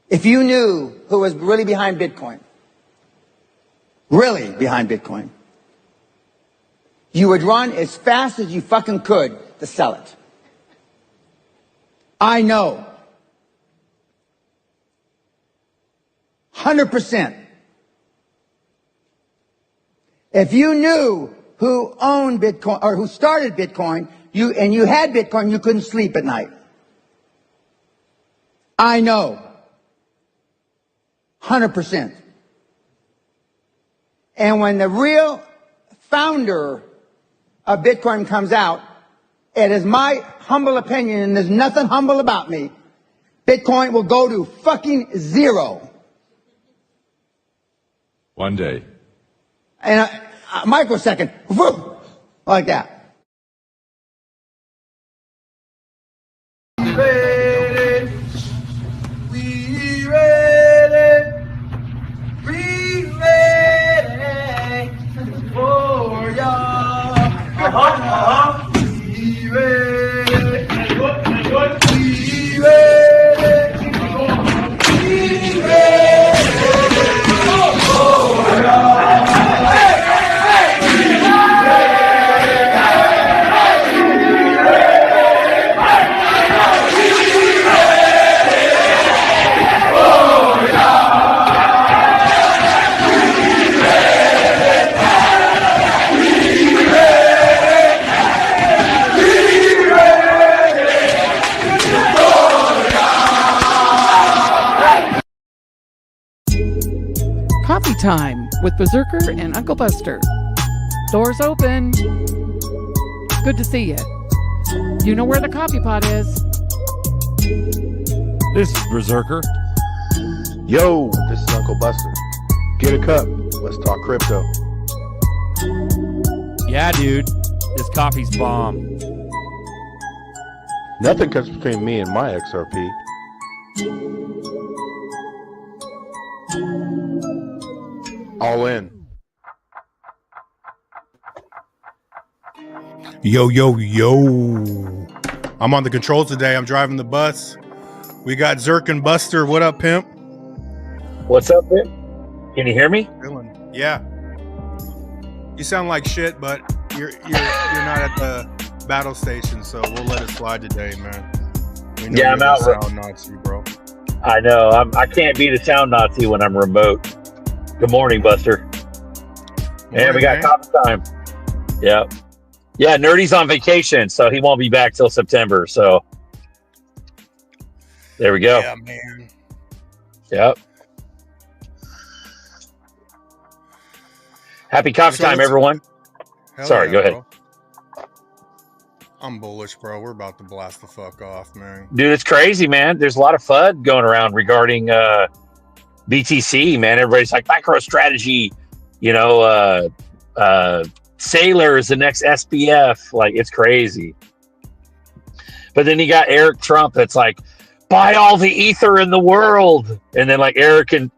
If you knew who was really behind Bitcoin, you would run as fast as you fucking could to sell it. I know. 100%. If you knew who owned Bitcoin or who started Bitcoin, and you had Bitcoin, you couldn't sleep at night. I know. 100%. And when the real founder of Bitcoin comes out, it is my humble opinion, and there's nothing humble about me, Bitcoin will go to fucking zero. One day. And a microsecond, whoop, like that. Ready, we ready, we ready for y'all. We ready, we ready, we ready for y'all. Coffee time with Berserker and Uncle Buster. Doors open. Good to see you. You know where the coffee pot is. This is Berserker. Yo, this is Uncle Buster. Get a cup. Let's talk crypto. Yeah, dude. This coffee's bomb. Nothing comes between me and my XRP. All in. Yo, yo, yo. I'm on the controls today. I'm driving the bus. We got ZRK Buster. What up, pimp? What's up, man? Can you hear me? Yeah. You sound like shit, but you're not at the battle station, so we'll let it slide today, man. We know Yeah, I'm out. Sound Nazi, bro. I know. I can't be the sound Nazi when I'm remote. Good morning, Buster. And we got coffee time. Yeah. Yeah, Nerdy's on vacation, so he won't be back till September. So there we go. Yeah, man. Yep. Happy coffee time, everyone. Sorry, go ahead. Bro. I'm bullish, bro. We're about to blast the fuck off, man. Dude, it's crazy, man. There's a lot of FUD going around regarding BTC, man. Everybody's like, MicroStrategy, Sailor is the next SBF. Like, it's crazy. But then you got Eric Trump that's like, buy all the ether in the world. And then like Eric and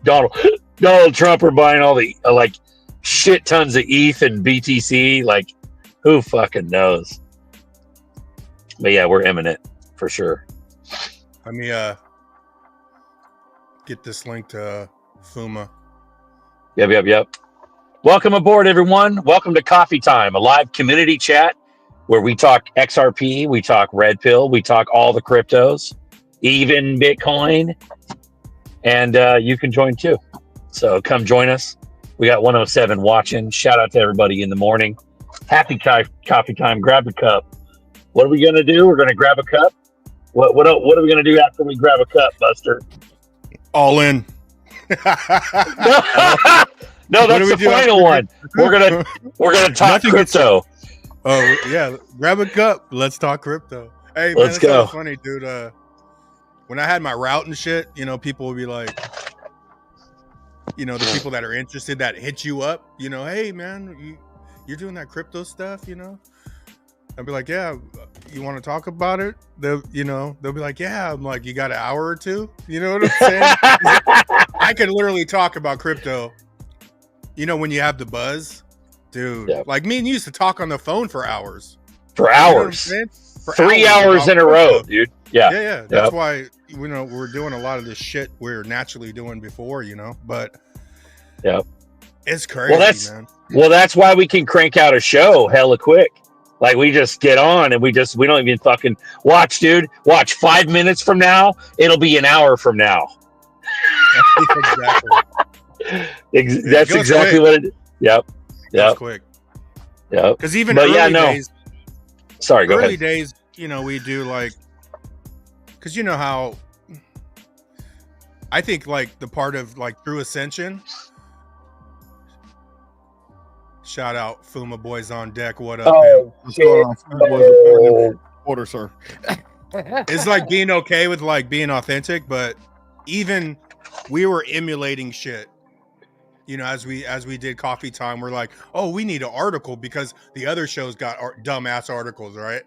Donald Trump are buying all the shit tons of ETH and BTC. Like, who fucking knows? But yeah, we're imminent for sure. Let me get this link to Fuma. Yep. Welcome aboard, everyone. Welcome to Coffee Time, a live community chat where we talk XRP, we talk Red Pill, we talk all the cryptos, even Bitcoin, and you can join too. So come join us. We got 107 watching. Shout out to everybody in the morning. Happy coffee time. Grab a cup. What are we going to do? We're going to grab a cup. What are we going to do after we grab a cup, Buster? All in. No, that's the final one. We're gonna talk crypto. Oh yeah, grab a cup. Let's talk crypto. Hey, man, let's go. Funny, dude. When I had my route and shit, people would be like, the people that are interested that hit you up, hey man, you're doing that crypto stuff, I'd be like, yeah, you want to talk about it? They'll be like, yeah. I'm like, you got an hour or two? You know what I'm saying? I could literally talk about crypto. When you have the buzz, dude. Yep. Like me and you used to talk on the phone for hours. For hours. for 3 hours hours about in a row, crypto. dude. Yeah. Yeah. That's why we're doing a lot of this shit we're naturally doing before, but it's crazy, man. Well, that's why we can crank out a show hella quick. Like we just get on and we don't even fucking watch, dude. Watch 5 minutes from now, it'll be an hour from now. Exactly. That's exactly quick. what it. Yep. Goes quick. Yep. Because even early days. Sorry, go early ahead. days, we do because you know how I think the part of True Ascension. Shout out Fuma Boys on deck. What up? What's going on? Oh. Order, sir. It's being okay with being authentic, but even we were emulating shit. As we did Coffee Time, we're like, oh, we need an article because the other shows got dumbass articles, right?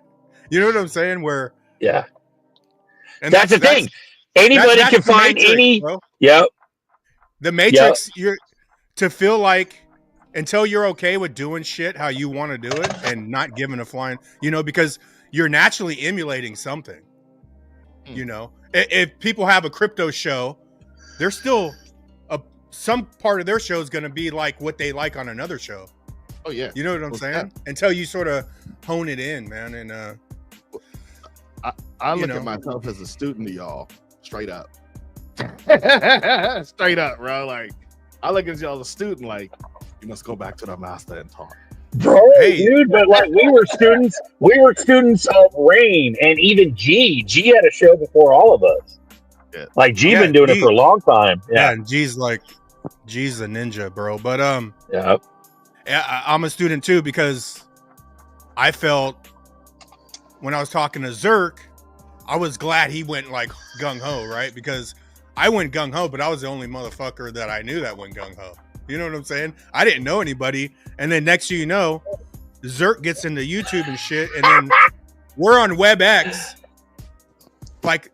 You know what I'm saying? Where and that's the thing. Anybody can find Matrix, any. Bro. Yep. The Matrix. You're to feel until you're okay with doing shit how you want to do it and not giving a flying, because you're naturally emulating something. If people have a crypto show, they're still some part of their show is going to be like what they like on another show. Oh yeah. You know what I'm saying? Until you sort of hone it in, man. And I look at myself as a student of y'all, straight up. Straight up, bro. I look at y'all as a student, you must go back to the master and talk. Bro, dude, but we were students. We were students of Rain and even G. G had a show before all of us. Yeah. G been doing it for a long time. Yeah, and G's G's a ninja, bro. But yeah, I'm a student too because I felt when I was talking to ZRK, I was glad he went gung ho, right? Because I went gung ho, but I was the only motherfucker that I knew that went gung ho. You know what I'm saying? I didn't know anybody. And then next thing you know, ZRK gets into YouTube and shit. And then we're on WebEx.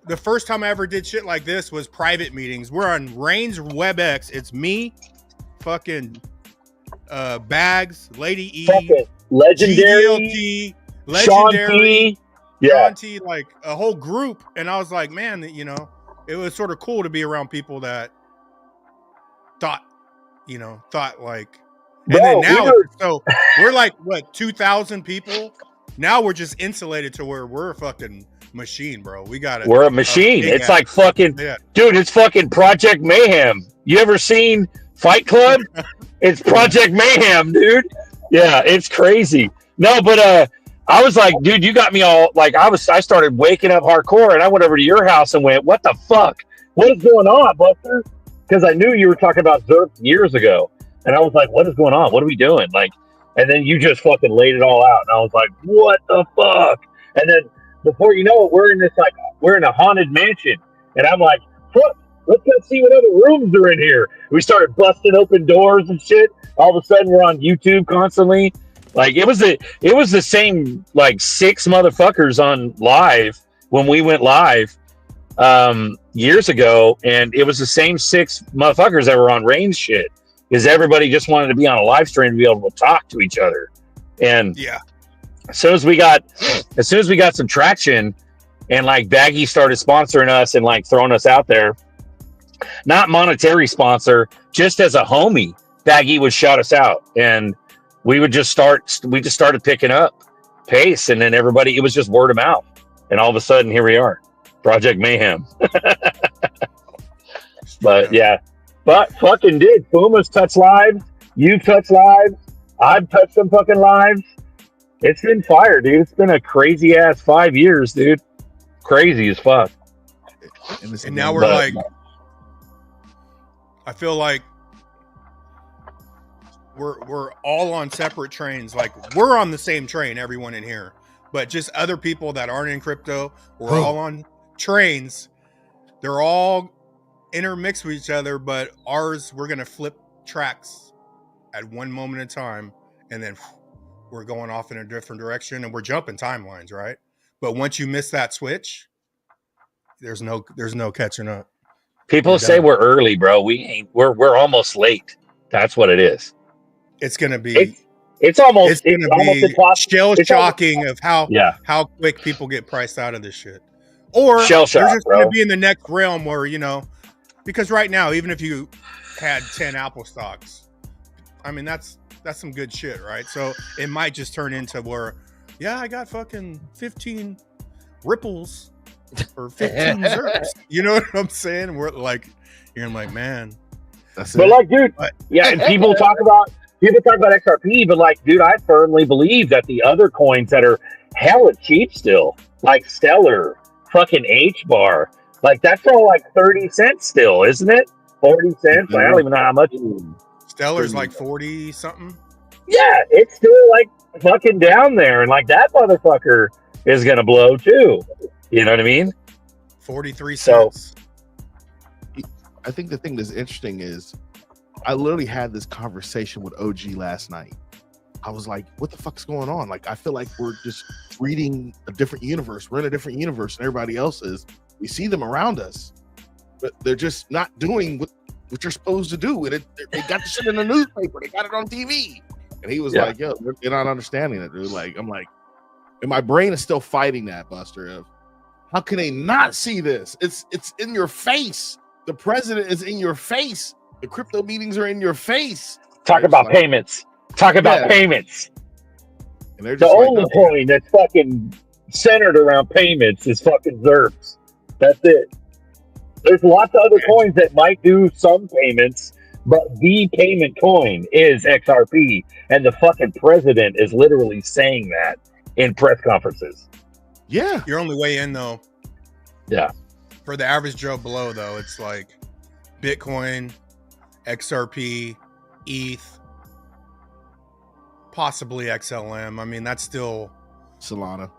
The first time I ever did shit like this was private meetings. We're on Rain's WebEx. It's me, fucking Bags, Lady E, fucking Legendary, GDLT, Sean T. Sean T, a whole group. And I was like, man, it was sort of cool to be around people that thought and then now so we're what 2,000 people now. We're just insulated to where we're a fucking machine, bro. We're a machine. It's fucking dude, it's fucking Project Mayhem. You ever seen Fight Club? It's Project Mayhem, dude. Yeah, it's crazy. No, but I was like, dude, you got me all I started waking up hardcore, and I went over to your house and went, what the fuck? What is going on, Buster? Because I knew you were talking about ZRK years ago. And I was like, what is going on? What are we doing? And then you just fucking laid it all out. And I was like, what the fuck? And then before you know it, we're in a haunted mansion. And I'm like, fuck, let's go see what other rooms are in here. We started busting open doors and shit. All of a sudden we're on YouTube constantly. It was the same 6 motherfuckers on live when we went live years ago, and it was the same 6 motherfuckers that were on Rain's shit because everybody just wanted to be on a live stream to be able to talk to each other. And as soon as we got some traction and Baggy started sponsoring us and throwing us out there, not monetary sponsor, just as a homie, Baggy would shout us out, and we just started picking up pace, and then it was just word of mouth, and all of a sudden here we are. Project Mayhem. But yeah, but fucking did. Puma's touched lives. You've touched lives. I've touched some fucking lives. It's been fire, dude. It's been a crazy ass 5 years, dude. Crazy as fuck. And now we're I feel like we're all on separate trains. We're on the same train, everyone in here, but just other people that aren't in crypto. We're all on trains. They're all intermixed with each other, but ours, we're gonna flip tracks at one moment in time, and then we're going off in a different direction, and we're jumping timelines, right? But once you miss that switch, there's no catching up. People say we're early, bro. We ain't. We're almost late. That's what it is. It's gonna be. It's almost It's gonna be shell shocking of how quick people get priced out of this shit. Or Shell shock, they're just bro. gonna be in the next realm where, you know, because right now, even if you had 10 Apple stocks, I mean that's some good shit, right? So it might just turn into where, yeah, I got fucking 15 Ripples or 15 Zerks. You know what I'm saying? We're like, you're like, man. That's But it. like, dude, yeah, and people talk about XRP, but like, dude, I firmly believe that the other coins that are hella cheap still, like Stellar, fucking H bar, like that's all like 30 cents still, isn't it? 40 cents. I don't even know how much. Stellar's like 40 something. Yeah, it's still like fucking down there, and like that motherfucker is gonna blow too. You know what I mean? 43 cents. I think the thing that's interesting is I literally had this conversation with OG last night. I was like, what the fuck's going on? Like, I feel like we're just reading a different universe. We're in a different universe than everybody else is. We see them around us, but they're just not doing what you're supposed to do. And they got the shit in the newspaper. They got it on TV. And he was like, yo, they're not understanding it, dude. Like, I'm like, and my brain is still fighting that, Buster, of how can they not see this? It's in your face. The president is in your face. The crypto meetings are in your face. Talk about payments. Talk about payments. And they're the just only coin that's fucking centered around payments is fucking ZRKs. That's it. There's lots of other coins that might do some payments, but the payment coin is XRP, and the fucking president is literally saying that in press conferences. Yeah. Your only way in, though. Yeah. For the average Joe below, though, it's like Bitcoin, XRP, ETH, possibly XLM. I mean, that's still Solana.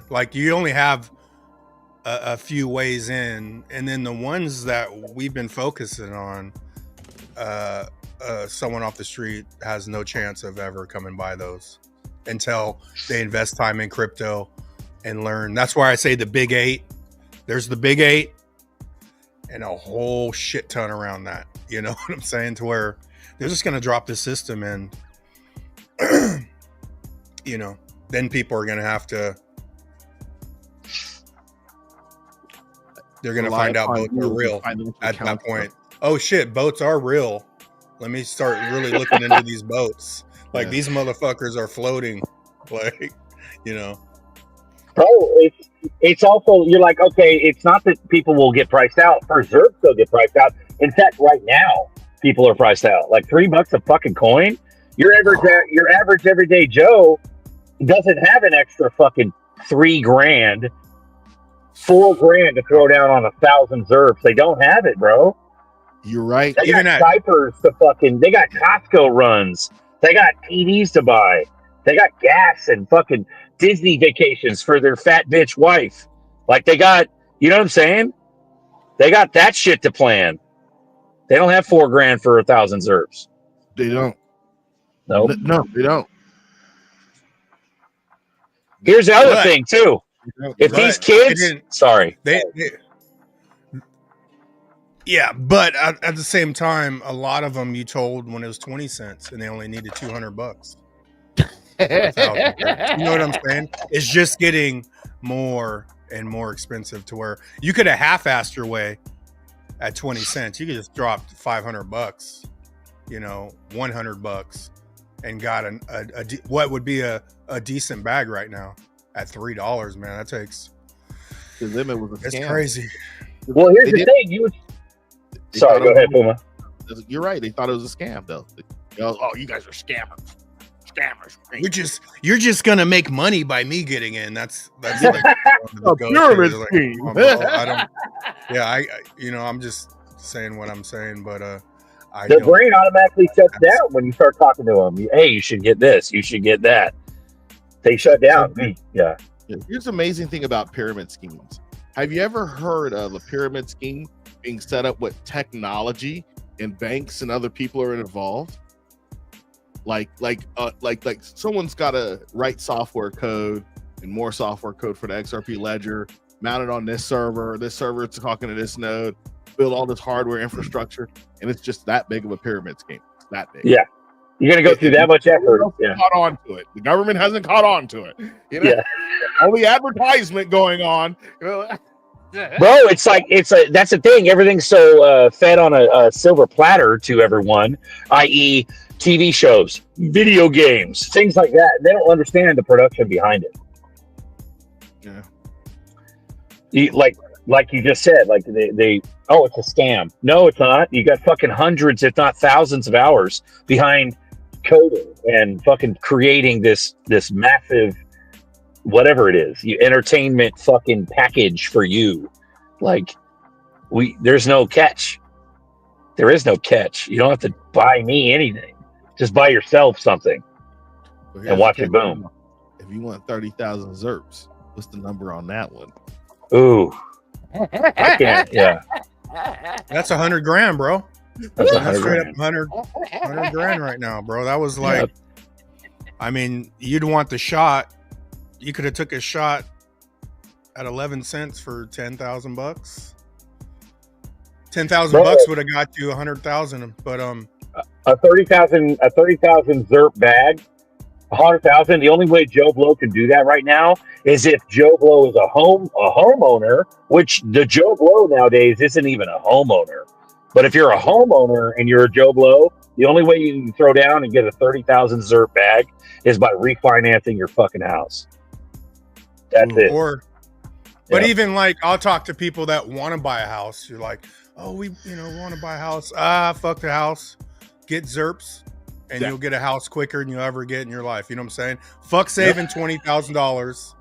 Like, you only have a few ways in, and then the ones that we've been focusing on, someone off the street has no chance of ever coming by those until they invest time in crypto and learn. That's why I say the big 8. There's the big 8 and a whole shit ton around that. You know what I'm saying? To where they're just going to drop the system, and you know, then people are going to have to, they're going to find out boats are real at that point. Oh shit, boats are real. Let me start really looking into these boats. Like, these motherfuckers are floating. Like, you know. Bro, it's also, you're like, okay, it's not that people will get priced out. For ZRK, they'll get priced out. In fact, right now, people are priced out. Like $3 a fucking coin. Your average everyday Joe doesn't have an extra fucking $3,000, $4,000 to throw down on 1,000 ZRKs. They don't have it, bro. You're right. They got diapers to fucking, they got Costco runs. They got TVs to buy. They got gas and fucking Disney vacations for their fat bitch wife. Like, they got, you know what I'm saying? They got that shit to plan. They don't have $4,000 for 1,000 ZRKs. They don't. Nope. No, they don't. Here's the other thing too. If these kids, yeah, but at the same time, a lot of them you told when it was 20 cents and they only needed $200. You know what I'm saying? It's just getting more and more expensive to where you could have half-assed your way at 20 cents. You could just drop $500, you know, $100, and got what would be a decent bag right now at $3. Man, that takes. The limit was a scam. It's crazy. Well, here's the thing. Sorry, go ahead, Puma. You're right. They thought it was a scam, though. Oh, you guys are scammers. You're just gonna make money by me getting in. That's like a pyramid scheme. I'm just saying what I'm saying, but the brain automatically shuts down when you start talking to them. Hey, you should get this. You should get that. They shut down. Yeah. Here's the amazing thing about pyramid schemes. Have you ever heard of a pyramid scheme being set up with technology and banks and other people are involved? Like someone's got to write software code and more software code for the XRP ledger, mount it on this server is talking to this node, build all this hardware infrastructure, and it's just that big of a pyramid scheme. It's that big. Yeah. You're gonna go through that much effort. Yeah. Caught on to it. The government hasn't caught on to it. You know, Yeah. all the advertisement going on. Bro, it's like that's the thing. Everything's so fed on a silver platter to everyone, i.e., TV shows, video games, things like that. They don't understand the production behind it. Yeah. Like you just said, like they oh, it's a scam. No, it's not. You got fucking hundreds, if not thousands, of hours behind coding and fucking creating this massive whatever it is, entertainment fucking package for you. Like there's no catch. There is no catch. You don't have to buy me anything. Just buy yourself something and watch it boom. If you want 30,000 ZRPs, what's the number on that one? Ooh, I can't. Yeah, That's $100,000, bro. that's That's straight up 100. 100 grand right now, bro. That was like, I mean, you'd want the shot. You could have took a shot at 11 cents for $10,000. 10,000 bucks would have got you 100,000. But A 30,000 ZRP bag, 100,000. The only way Joe Blow can do that right now is if Joe Blow is a homeowner, which the Joe Blow nowadays isn't even a homeowner. But if you're a homeowner and you're a Joe Blow, the only way you can throw down and get a 30,000 ZRP bag is by refinancing your fucking house. That's it. But even like, I'll talk to people that want to buy a house. You're like, oh, we want to buy a house. Fuck the house. Get ZRPs. And you'll get a house quicker than you'll ever get in your life. You know what I'm saying? Fuck saving $20,000.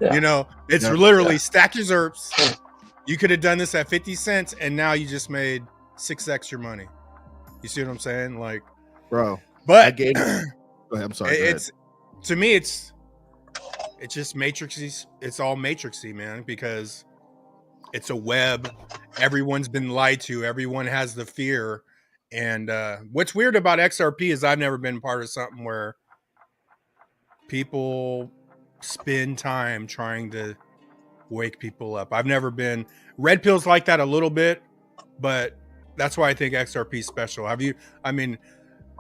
Yeah. You know, it's literally stack your ZRPs. You could have done this at 50 cents and now you just made 6x your money. You see what I'm saying? Like, Bro, but go ahead, I'm sorry. it's to me, it's just matrixy. It's all matrixy, man, because it's a web. Everyone's been lied to. Everyone has the fear. And what's weird about XRP is I've never been part of something where people spend time trying to wake people up. I've never been. Red Pill's like that a little bit, but that's why I think XRP is special. I mean,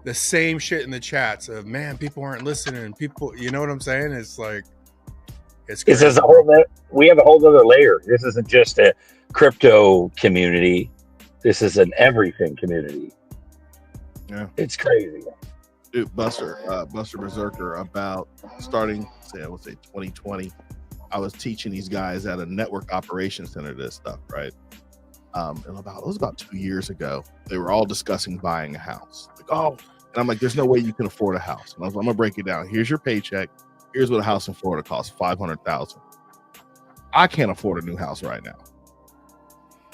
the same shit in the chats of, man, people aren't listening. People, you know what I'm saying? It's like, it's crazy. This is we have a whole other layer. This isn't just a crypto community. This is an everything community. Yeah, it's crazy. Dude, Buster Berserker, about starting, I would say 2020. I was teaching these guys at a network operations center this stuff, right? And it was about 2 years ago. They were all discussing buying a house. Like, oh, and I'm like, there's no way you can afford a house. And I was like, I'm gonna break it down. Here's your paycheck. Here's what a house in Florida costs: $500,000. I can't afford a new house right now.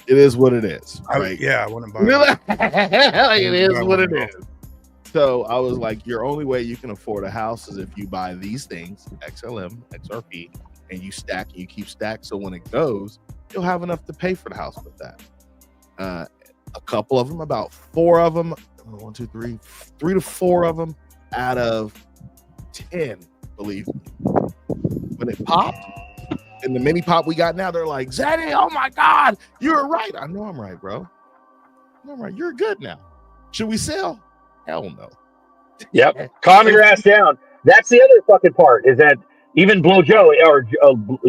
It is what it is, right? I wouldn't buy it. It is what it is. So I was like, your only way you can afford a house is if you buy these things, XLM, XRP, and you stack and you keep stacked. So when it goes, you'll have enough to pay for the house with that. A couple of them, about 4 of them, 1, 2, 3, 3 to 4 of them out of 10, believe me. When it popped, and the mini pop we got now, they're like, Zeddy, oh my God, you're right. I know I'm right, bro. I'm right. You're good now. Should we sell? Hell no. Yep. Calm your ass down. That's the other fucking part, is that even Blow Joe or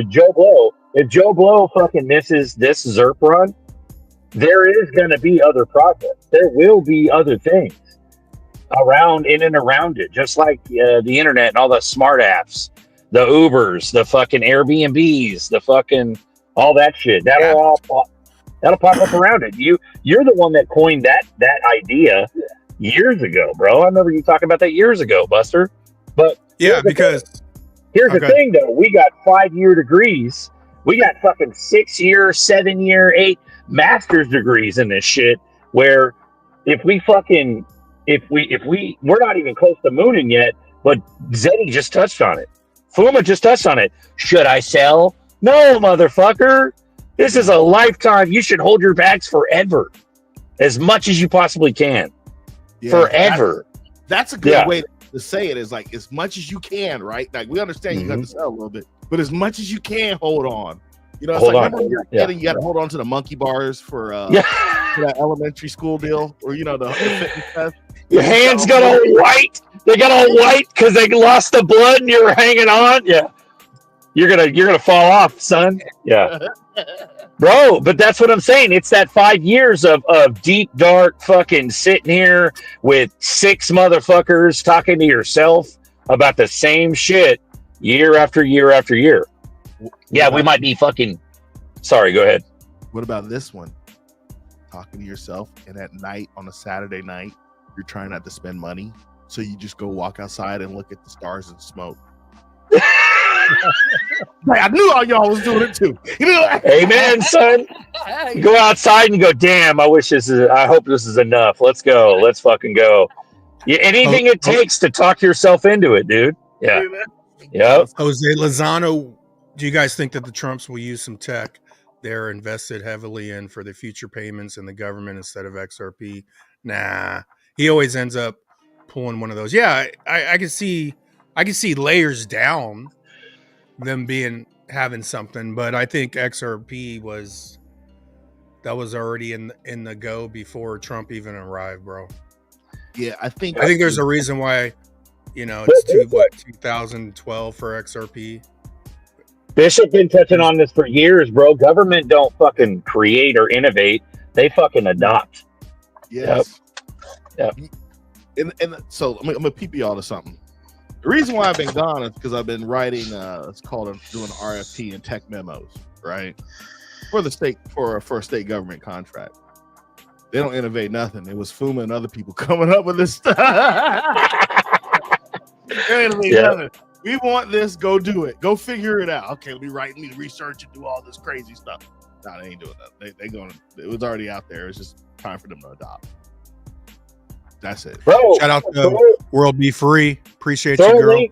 Joe Blow, if Joe Blow fucking misses this ZRP run, there is going to be other projects. There will be other things around in and around it, just like the internet and all the smart apps, the Ubers, the fucking Airbnbs, the fucking all that shit. That'll pop up around it. You're the one that coined that idea years ago, bro. I remember you talking about that years ago, Buster. But yeah, because here's the thing, though. We got 5-year degrees. We got fucking 6-year, 7-year, 8 master's degrees in this shit. Where if we're not even close to mooning yet, but Zeddy just touched on it. Fuma just touched on it. Should I sell? No, motherfucker. This is a lifetime. You should hold your bags forever, as much as you possibly can. Yeah, forever. That's a good way to say it, is like as much as you can, right? Like we understand you got to sell a little bit, but as much as you can, hold on. You know, it's Hold like on. remember when you were a Yeah. kid and you got to hold on to the monkey bars for Yeah. for that elementary school deal, or you know the fitness test. Your hands got all white. They got all white because they lost the blood and you're hanging on. Yeah. You're gonna fall off, son. Yeah. Bro, but that's what I'm saying. It's that 5 years of deep, dark fucking sitting here with 6 motherfuckers talking to yourself about the same shit year after year after year. Yeah, we might be fucking. Sorry, go ahead. What about this one? Talking to yourself, and at night on a Saturday night, you're trying not to spend money, so you just go walk outside and look at the stars and smoke. Like, I knew all y'all was doing it too. You know? Amen, son. You go outside and you go, damn, I hope this is enough. Let's go. Let's fucking go. Yeah, anything it takes to talk yourself into it, dude. Yeah. Yep. Jose Lozano, do you guys think that the Trumps will use some tech they're invested heavily in for the future payments in the government instead of XRP? Nah. He always ends up pulling one of those. Yeah, I can see layers down them having something, but I think XRP was already in the go before Trump even arrived, bro. Yeah, I think there's a reason why, it's 2012 for XRP. Bishop been touching on this for years, bro. Government don't fucking create or innovate; they fucking adopt. Yes. Yep. And so I'm gonna peep y'all to something. The reason why I've been gone is because I've been writing. It's called doing RFP and tech memos, right? For the state for a state government contract. They don't innovate nothing. It was Fuma and other people coming up with this stuff. They innovate nothing. We want this. Go do it. Go figure it out. Okay, let me write, me research, and do all this crazy stuff. No, they ain't doing that. They going. It was already out there. It's just time for them to adopt. That's it. Bro, Shout out to World Be Free. Appreciate you, girl.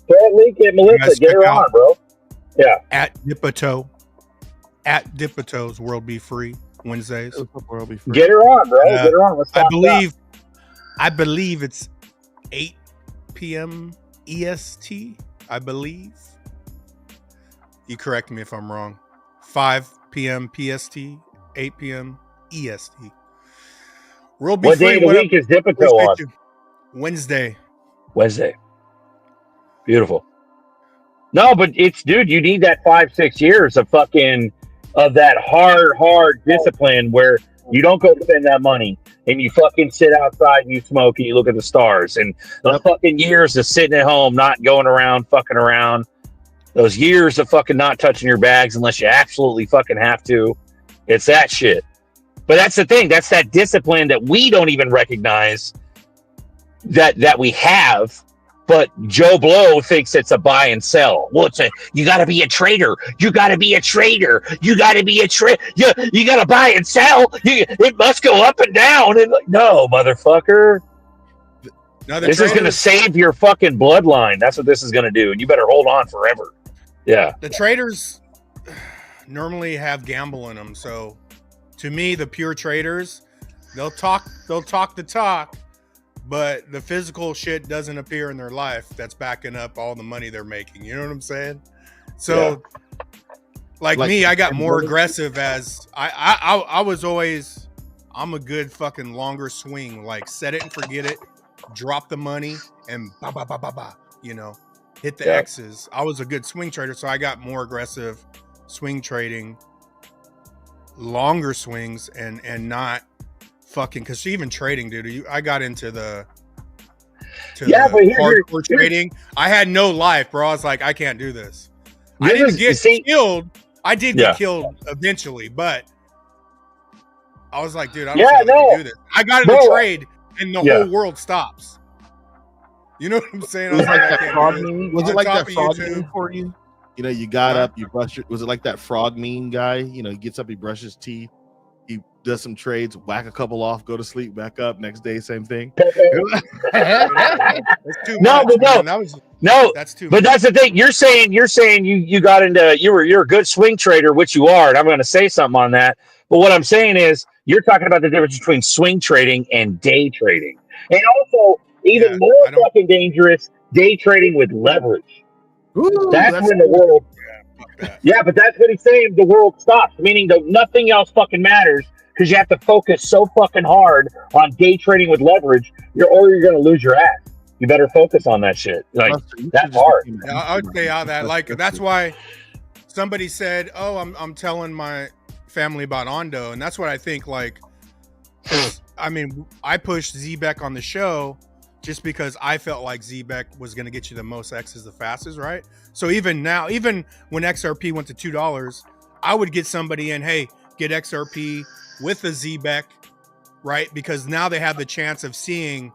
Throw a link at Melissa. Get her on, bro. Yeah. At Dipito's World Be Free Wednesdays. World Be Free. Get her on, bro. Get her on. Let's talk I believe it's 8 p.m. EST. I believe. You correct me if I'm wrong. 5 p.m. PST, 8 p.m. EST. World Be what Free. day of the week is Dipito on? Wednesday. Beautiful. No, but dude, you need that 5-6 years of that hard discipline where you don't go spend that money and you fucking sit outside and you smoke and you look at the stars, and the fucking years of sitting at home, not going around, fucking around, those years of fucking not touching your bags unless you absolutely fucking have to. It's that shit. But that's the thing. That's that discipline that we don't even recognize that we have. But Joe Blow thinks it's a buy and sell. Well, you got to be a trader. You got to be a trader. You got to be a trader. You got to buy and sell. It must go up and down. And no, motherfucker. No, this is going to save your fucking bloodline. That's what this is going to do. And you better hold on forever. Yeah. The traders normally have gamble in them. So to me, the pure traders, they'll talk the talk, but the physical shit doesn't appear in their life that's backing up all the money they're making. You know what I'm saying? So like me, I got more aggressive as I was always, I'm a good fucking longer swing, like set it and forget it, drop the money and hit the X's. I was a good swing trader, so I got more aggressive swing trading, longer swings and not fucking, because even trading, dude, I got into the hardcore trading. I had no life, bro. I was like, I can't do this. I didn't get killed. I did get killed eventually, but I was like, dude, I don't think I can do this. I got in a trade and the whole world stops. You know what I'm saying? I was like, that frog meme? Was it like that frog meme for you? You know, you got up, you brushed your, was it like that frog meme guy? You know, he gets up, he brushes teeth, he does some trades, whack a couple off, go to sleep, back up, next day, same thing. That's too much, that's too much. But that's the thing. You're saying you got into, you're a good swing trader, which you are, and I'm going to say something on that. But what I'm saying is, you're talking about the difference between swing trading and day trading, and also even more fucking dangerous, day trading with leverage. Ooh, that's when the world. Fuck that. Yeah, but that's what he's saying. The world stops, meaning that nothing else fucking matters because you have to focus so fucking hard on day trading with leverage, or you're going to lose your ass. You better focus on that shit. Like, that's hard. Yeah, I would say how that. Like, that's why somebody said, "Oh, I'm telling my family about Ondo," and that's what I think. Like, I mean, I pushed Zbeck on the show just because I felt like Zbeck was going to get you the most X's the fastest, right? So even now, even when XRP went to $2, I would get somebody in, hey, get XRP with the Zbeck, right? Because now they have the chance of seeing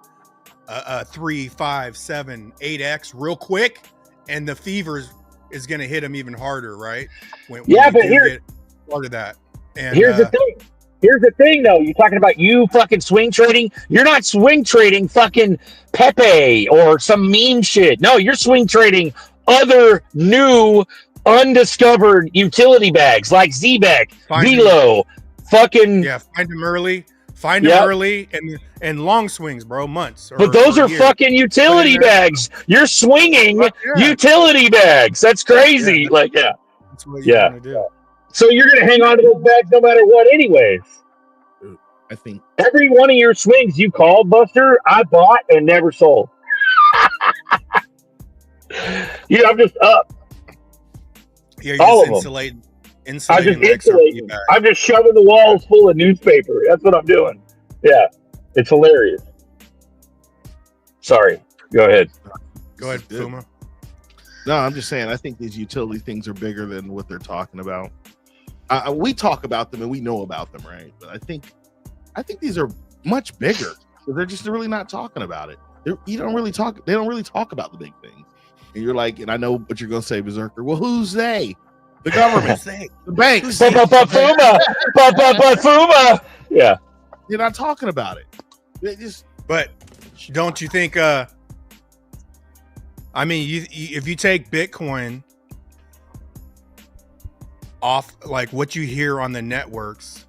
a 3, 5, 7, 8x real quick, and the fever is going to hit them even harder, right? When Yeah, but do here- get part of that. And Here's the thing. Here's the thing, though. You're talking about you fucking swing trading. You're not swing trading fucking Pepe or some meme shit. No, you're swing trading other new, undiscovered utility bags like Zbeck, Velo, fucking. yeah, find them early. Find them early and long swings, bro. Months. But those are years. fucking utility bags. You're swinging utility bags. That's crazy. Yeah, like, yeah. That's what you want to do. So you're going to hang on to those bags no matter what anyways. I think Every one of your swings you called, Buster, I bought and never sold. Yeah, I'm just up. Yeah, you're All just of them. insulating I'm just the insulating. XRP bag. I'm just shoving the walls full of newspaper. That's what I'm doing. Yeah, it's hilarious. Sorry. Go ahead. Go ahead, Good. Fuma. No, I'm just saying. I think these utility things are bigger than what they're talking about. We talk about them and we know about them, right? But I think these are much bigger. So they're just really not talking about it. They don't really talk about the big things. And you're like, and I know what you're gonna say, Berserker. Well, who's they? The government, the banks. Fuma. Yeah. You're not talking about it. They just. But don't you think? I mean, if you take Bitcoin off, like what you hear on the networks,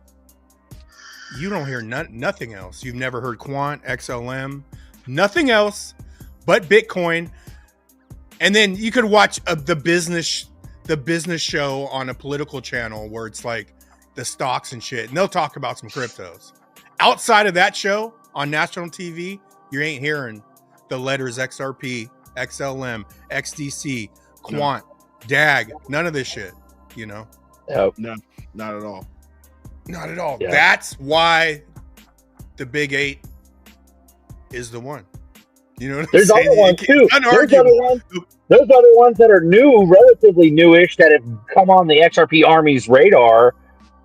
you don't hear nothing else. You've never heard Quant, XLM, nothing else but Bitcoin. And then you could watch the business show on a political channel where it's like the stocks and shit, and they'll talk about some cryptos. Outside of that show on national TV, you ain't hearing the letters XRP, XLM, XDC, Quant, DAG, none of this shit, you know? Yep. No, not at all. Not at all. Yeah. That's why the big 8 is the one. You know what I'm There's saying? other ones too. Unarguable. There's other ones that are new, relatively newish, that have come on the XRP Army's radar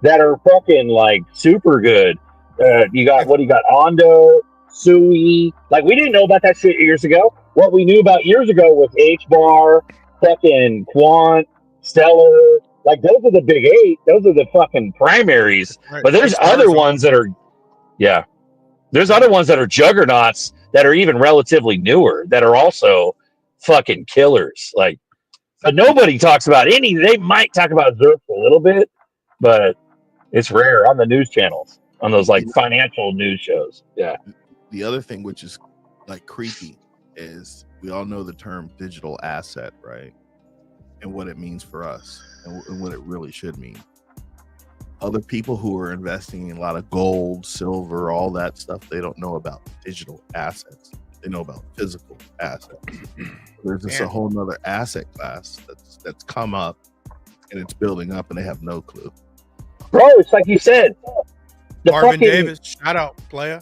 that are fucking like super good. You got Ondo, Sui. Like, we didn't know about that shit years ago. What we knew about years ago was HBAR, fucking Quant, Stellar. Like, those are the big 8. Those are the fucking primaries. Right. But there's other ones that are, there's other ones that are juggernauts that are even relatively newer that are also fucking killers. Like, but nobody talks about any. They might talk about ZRK a little bit, but it's rare on the news channels, on those like financial news shows. Yeah. The other thing, which is like creepy, is we all know the term digital asset, right? And what it means for us and what it really should mean. Other people who are investing in a lot of gold, silver, all that stuff, they don't know about digital assets. They know about physical assets. There's just a whole nother asset class that's come up and it's building up and they have no clue. Bro, it's like you said. Marvin Davis, shout out, player.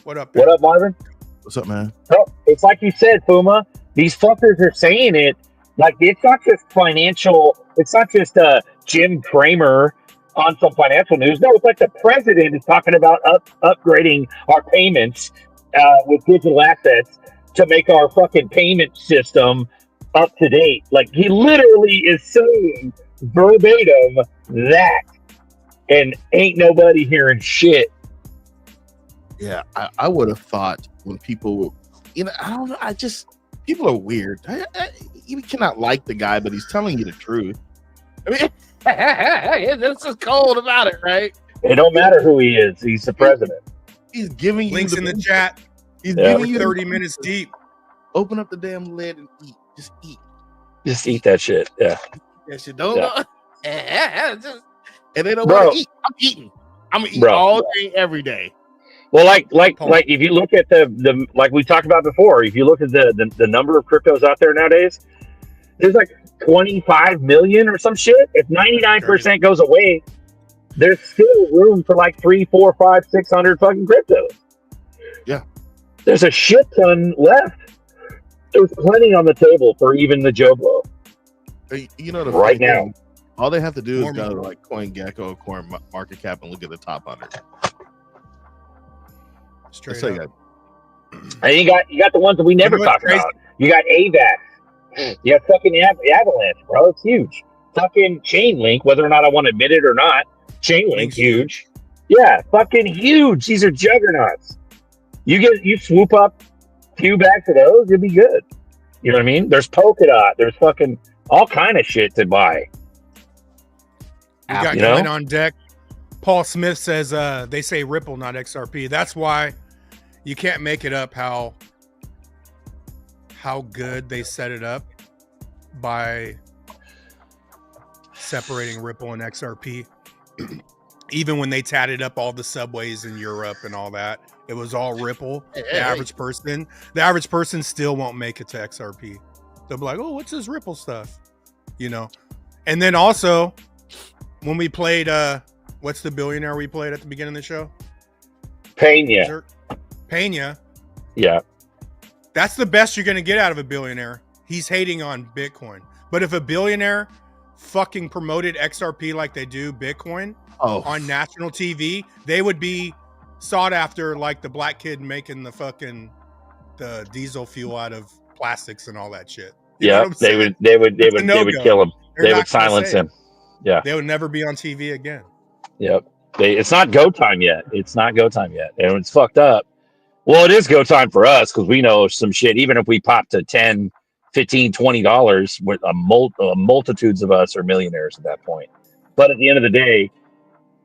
What up? What up, Marvin? What's up, man? Oh, it's like you said, Puma. These fuckers are saying it like it's not just financial. It's not just Jim Cramer on some financial news. No, it's like the president is talking about upgrading our payments with digital assets to make our fucking payment system up to date. Like, he literally is saying verbatim that, and ain't nobody hearing shit. Yeah, I would have thought when people, I don't know. People are weird. You cannot like the guy, but he's telling you the truth. I mean, this is cold about it, right? It don't matter who he is. He's the president. He's giving Links you in the chat. He's Yeah. giving you 30 minutes deep. Open up the damn lid and eat. Just eat. Just eat that shit. Yeah. That shit don't Yeah. go. And they don't Bro. want to eat. I'm eating. I'm gonna eat Bro. all day, every day. Well, like if you look at the like we talked about before, if you look at the number of cryptos out there nowadays, there's like 25 million or some shit. If 99% goes away, there's still room for like 3, 4, 5, 600 fucking cryptos. Yeah. There's a shit ton left. There's plenty on the table for even the Joe Blow. You know, the Right funny now. thing, all they have to do More is go to money. like CoinGecko or Coin Market Cap and look at the top 100. Straight Say up. that. And you got the ones that we never You know what's talk about. You got AVAX. You got fucking Avalanche, bro. It's huge. Fucking Chainlink, whether or not I want to admit it or not. Chainlink, Link's huge. Yeah, fucking huge. These are juggernauts. You swoop up a few bags of those, you'll be good. You know what I mean? There's Polkadot. There's fucking all kind of shit to buy. You got You know? coming on deck. Paul Smith says they say Ripple, not XRP. That's why you can't make it up how good they set it up by separating Ripple and XRP. Even when they tatted up all the subways in Europe and all that, it was all Ripple. The average person still won't make it to XRP. They'll be like, "Oh, what's this Ripple stuff?" You know. And then also, when we played, what's the billionaire we played at the beginning of the show? Pena. Pena. Yeah. That's the best you're going to get out of a billionaire. He's hating on Bitcoin. But if a billionaire fucking promoted XRP like they do Bitcoin on national TV, they would be sought after like the black kid making the diesel fuel out of plastics and all that shit. You know what I'm saying? they would kill him. They're They not would silence him. Yeah. They would never be on TV again. Yep. It's not go time yet. And it's fucked up. Well, it is go time for us because we know some shit. Even if we pop to $10, $15, $20, with multitudes of us are millionaires at that point. But at the end of the day,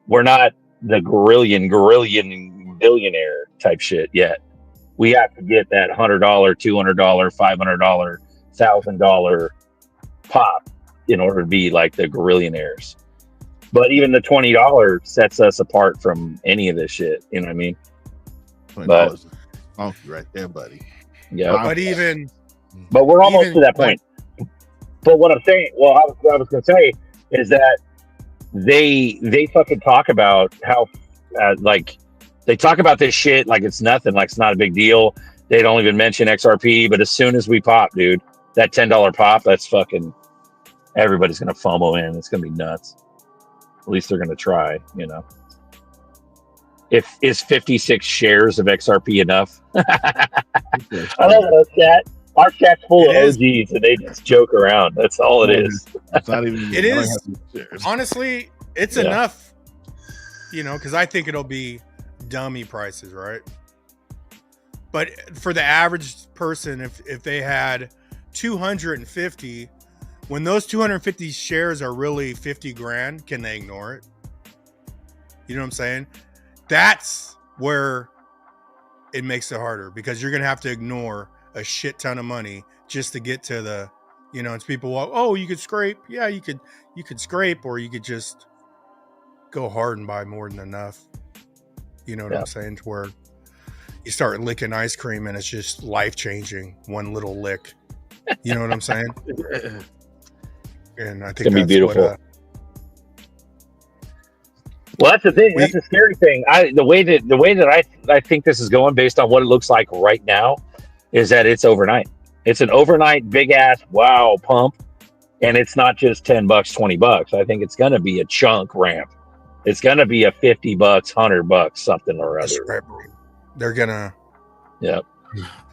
we're not the gorillion billionaire type shit yet. We have to get that $100, $200, $500, $1,000 pop in order to be like the gorillionaires. But even the $20 sets us apart from any of this shit. You know what I mean? But funky right there, buddy. Yeah. But we're almost to that point. But what I'm saying, what I was going to say is that they fucking talk about how like they talk about this shit like it's nothing, like it's not a big deal. They don't even mention XRP, but as soon as we pop, dude, that $10 pop, that's fucking everybody's going to FOMO in. It's going to be nuts. At least they're going to try, you know. Is 56 shares of XRP enough? I love that chat. Our chat's full of OGs and they just joke around. That's all it is. It's not even. It is. Honestly, it's enough, you know, because I think it'll be dummy prices, right? But for the average person, if they had 250, when those 250 shares are really 50 grand, can they ignore it? You know what I'm saying? That's where it makes it harder because you're going to have to ignore a shit ton of money just to get to the, you know, it's people, oh, you could scrape. Yeah, you could scrape, or you could just go hard and buy more than enough. You know what I'm saying? To where you start licking ice cream and it's just life changing. One little lick. You know what I'm saying? And I think it's gonna be beautiful. Well, that's the thing. That's the scary thing. The way that I think this is going, based on what it looks like right now, is that it's overnight. It's an overnight big ass wow pump, and it's not just $10, $20. I think it's gonna be a chunk ramp. It's gonna be a $50, $100, something or other. They're gonna. Yep.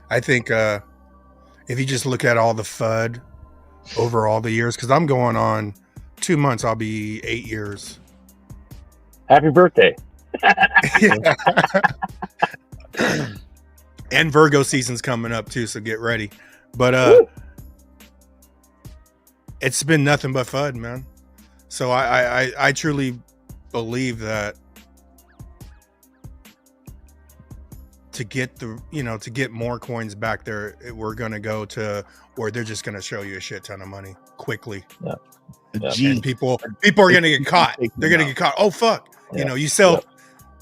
I think if you just look at all the FUD over all the years, because I'm going on 2 months, I'll be 8 years. Happy birthday. And Virgo season's coming up too, so get ready. But it's been nothing but FUD, man. So I truly believe that to get to get more coins back there, we're gonna go to where they're just gonna show you a shit ton of money quickly. Yeah. And people are gonna get caught. They're gonna get caught. Oh fuck! Yeah. You sell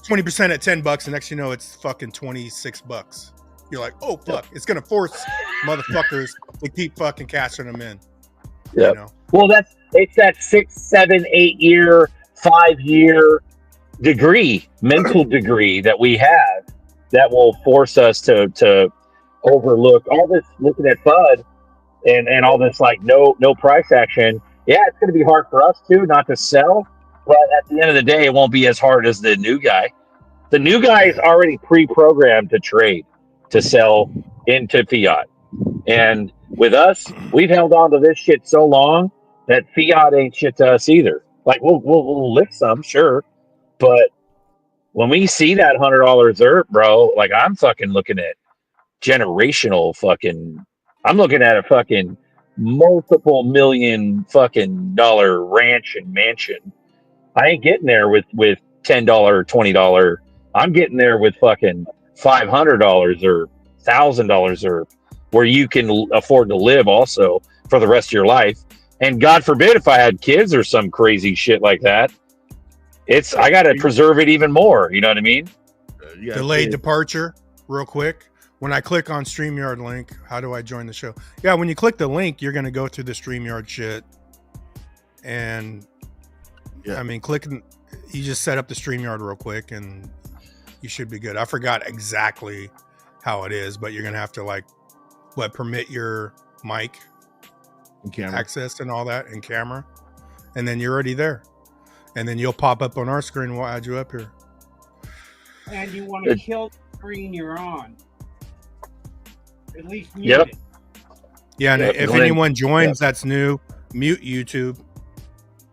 20% at $10, and next it's fucking $26. You're like, oh fuck! It's gonna force motherfuckers to keep fucking cashing them in. Yeah. Well, it's that 6, 7, 8 year, 5 year degree, mental degree that we have that will force us to overlook all this, looking at FUD and all this like no price action. Yeah, it's going to be hard for us too not to sell, but at the end of the day, it won't be as hard as the new guy. The new guy is already pre-programmed to trade, to sell into fiat. And with us, we've held on to this shit so long that fiat ain't shit to us either. Like we'll lift some, sure, but when we see that $100 ZRK, bro, like I'm fucking looking at generational fucking. I'm looking at a fucking multiple million fucking dollar ranch and mansion. I ain't getting there with $10, $20. I'm getting there with fucking $500 or $1,000 or where you can afford to live also for the rest of your life. And God forbid if I had kids or some crazy shit like that, I got to preserve it even more. You know what I mean? Delayed departure, real quick. When I click on StreamYard link, how do I join the show? Yeah, when you click the link, you're going to go through the StreamYard shit. And I mean, you just set up the StreamYard real quick and you should be good. I forgot exactly how it is, but you're going to have to permit your mic and camera access and all that and camera. And then you're already there. And then you'll pop up on our screen. We'll add you up here. And you want to kill the screen you're on. At least mute it. Yeah, and if anyone joins that's new, mute YouTube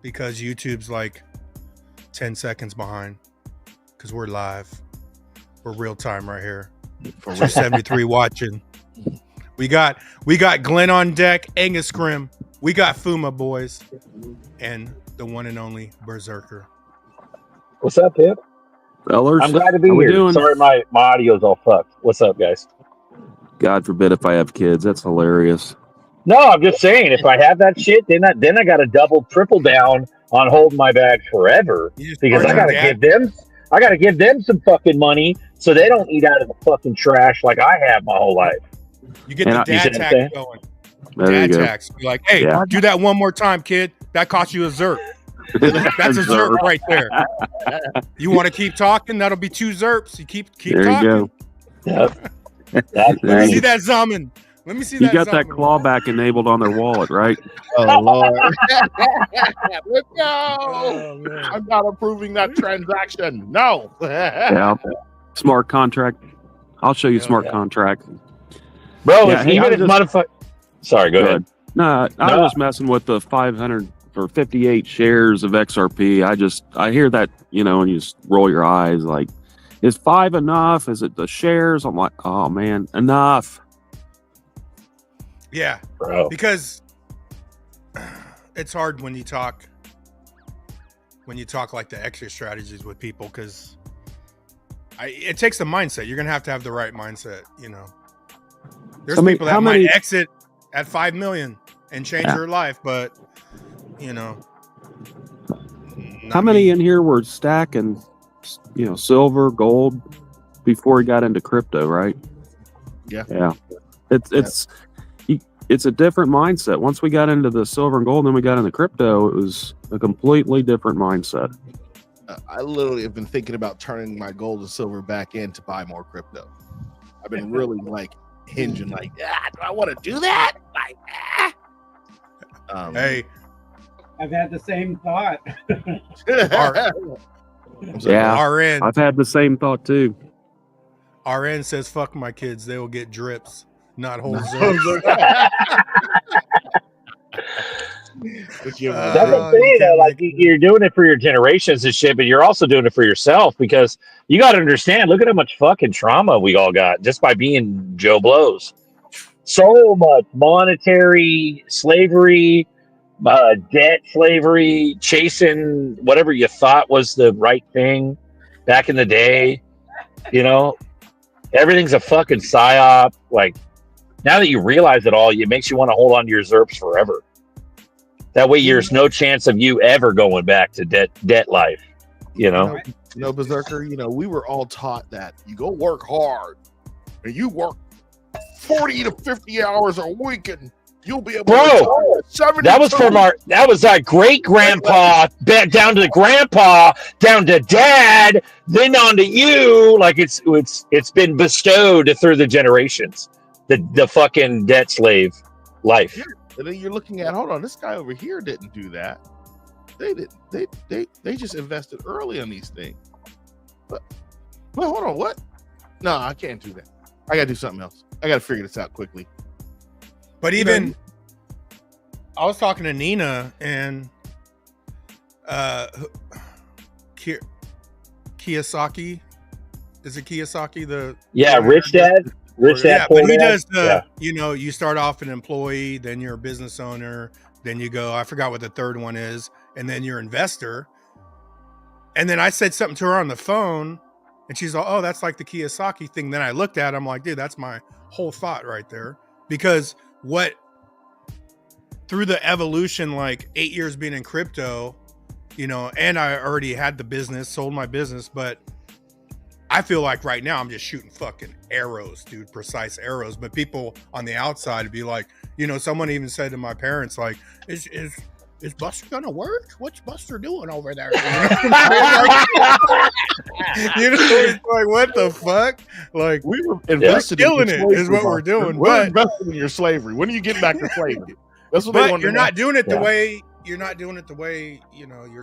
because YouTube's like 10 seconds behind because we're live. We're real time right here. For 73 watching. We got Glenn on deck, Angus Grim. We got Fuma boys and the one and only Berserker. What's up, Pip? Fellers, I'm glad to be how we here. doing? Sorry, my audio's all fucked. What's up, guys? God forbid if I have kids. That's hilarious. No, I'm just saying, if I have that shit, then I got to triple down on holding my bags forever because I got to give them some fucking money so they don't eat out of the fucking trash like I have my whole life. You get the dad tax going. There you go. Tax. Be like, hey, do that one more time, kid. That cost you a ZRK. That's a ZRK right there. You want to keep talking? That'll be 2 ZRKs. You keep there talking. You go. Let me see that Zaman. Let me see that. You got that clawback enabled on their wallet, right? Oh Lord! Let's go. I'm not approving that transaction. No. Yeah. Smart contract. I'll show you smart contract. Bro, even if modified. Sorry, go ahead. No, I was messing with the 500 or 58 shares of XRP. I hear that, and you just roll your eyes like, is 5 enough? Is it the shares? I'm like, oh man, enough. Yeah, bro. Because it's hard when you talk like the exit strategies with people because it takes the mindset. You're gonna have to have the right mindset. There's people that might exit at 5 million and change their life, but how many in here were stacking, silver, gold before he got into crypto, right? Yeah. It's a different mindset. Once we got into the silver and gold, and then we got into crypto, it was a completely different mindset. I literally have been thinking about turning my gold and silver back in to buy more crypto. I've been really hinging do I want to do that? Hey, I've had the same thought. RN. I've had the same thought too. RN says, "Fuck my kids; they will get drips, not whole ZRKs." That's the thing, though. You're doing it for your generations and shit, but you're also doing it for yourself because you got to understand. Look at how much fucking trauma we all got just by being Joe Blows. So much monetary slavery, debt slavery, chasing whatever you thought was the right thing back in the day, Everything's a fucking psyop. Like, now that you realize it all, it makes you want to hold on to your ZERPs forever. That way, there's no chance of you ever going back to debt life. You know, Berserker. We were all taught that you go work hard, and you work 40 to 50 hours a week, and you'll be able to retire at 72. That was our great grandpa, down to the grandpa, down to dad, then on to you. Like it's been bestowed through the generations. The fucking debt slave life. Yeah. And then you're looking at, hold on, this guy over here didn't do that. They just invested early on these things. But hold on, what? No, I can't do that. I gotta do something else. I gotta figure this out quickly. But even I was talking to Nina and Kiyosaki. Is it Kiyosaki? Rich Dad. Yeah, but he does you start off an employee, then you're a business owner, then you go, I forgot what the third one is, and then you're investor. And then I said something to her on the phone, and she's like, oh, that's like the Kiyosaki thing. Then I looked at it, I'm like, dude, that's my whole thought right there. Because through the evolution, like 8 years being in crypto, and I already had the business, sold my business, but I feel like right now I'm just shooting fucking arrows, dude, precise arrows. But people on the outside would be like, someone even said to my parents, like, is Buster gonna work? What's Buster doing over there? It's like, what the fuck? Like, we were invested killing it is what we're doing. We're invested in your slavery. When are you getting back to slavery? That's what they want. You're not doing it the way you're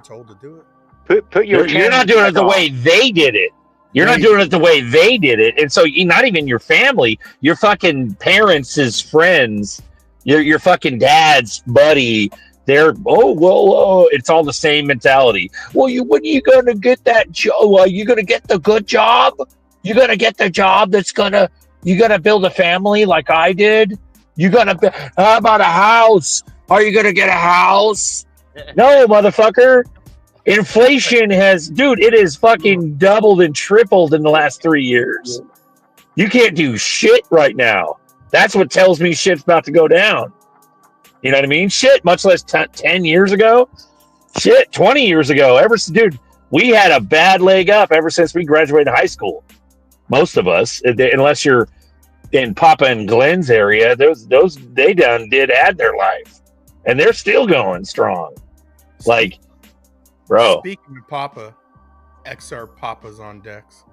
told to do it. You're not doing it the way they did it. You're not doing it the way they did it. And so not even your family, your fucking parents' friends, your fucking dad's buddy, they're, it's all the same mentality. Well, when are you going to get that job? Are you going to get the good job? You're going to get the job you're going to build a family like I did? How about a house? Are you going to get a house? No, motherfucker. Inflation it has fucking doubled and tripled in the last 3 years. You can't do shit right now. That's what tells me shit's about to go down. You know what I mean? Shit, much less 10 years ago. Shit, 20 years ago. We had a bad leg up ever since we graduated high school. Most of us, unless you're in Papa and Glenn's area, they did add their life. And they're still going strong. Like, bro. Speaking of Papa, XR Papa's on decks.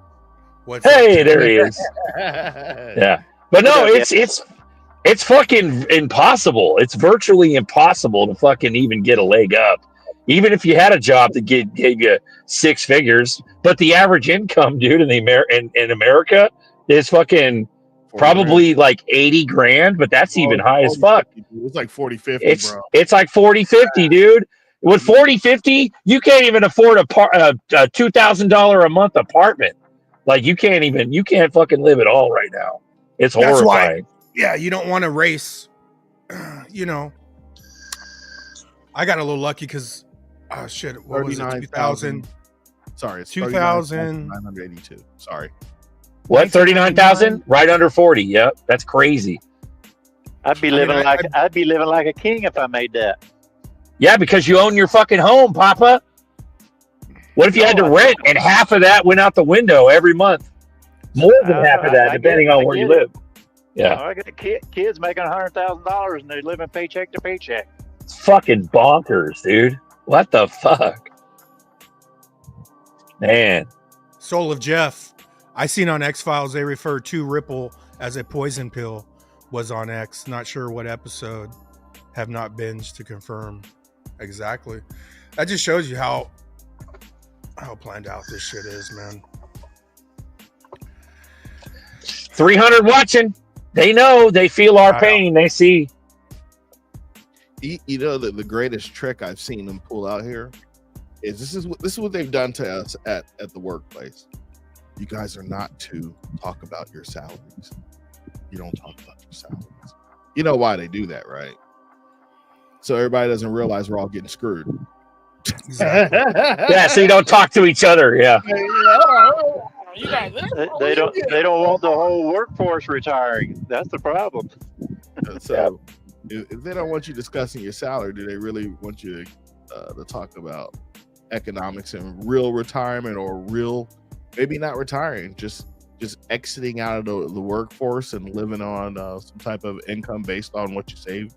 Hey, there he is. Yeah. But no, it's fucking impossible. It's virtually impossible to fucking even get a leg up. Even if you had a job that gave you 6 figures, but the average income, dude, in America is fucking probably like 80 grand, but that's even high as fuck. It's like 40, 50, bro. It's like 40, 50, dude. With 40, 50, you can't even afford a $2,000 a month apartment. Like you can't fucking live at all right now. It's horrifying. Yeah, you don't want to race. I got a little lucky because, what was it? 2000. Sorry, it's 2,982. Sorry. What? 39,000? Right under 40. Yep, that's crazy. I'd be living like a king if I made that. Yeah, because you own your fucking home, Papa. What if you had to rent and half of that went out the window every month? More than half of that, depending on where you live. Yeah. I got kids making $100,000 and they're living paycheck to paycheck. It's fucking bonkers, dude. What the fuck? Man. Soul of Jeff. I seen on X-Files they refer to Ripple as a poison pill. Was on X. Not sure what episode. Have not binged to confirm. Exactly. That just shows you how planned out this shit is, man. 300 watching. They know. They feel our pain. They see. The greatest trick I've seen them pull out here is this is what they've done to us at the workplace. You guys are not to talk about your salaries. You don't talk about your salaries. You know why they do that, right? So everybody doesn't realize we're all getting screwed. Exactly. Yeah, so you don't talk to each other. Yeah. They don't want the whole workforce retiring. That's the problem. So if they don't want you discussing your salary, do they really want you to talk about economics and real retirement, or real, maybe not retiring, just exiting out of the workforce and living on some type of income based on what you save?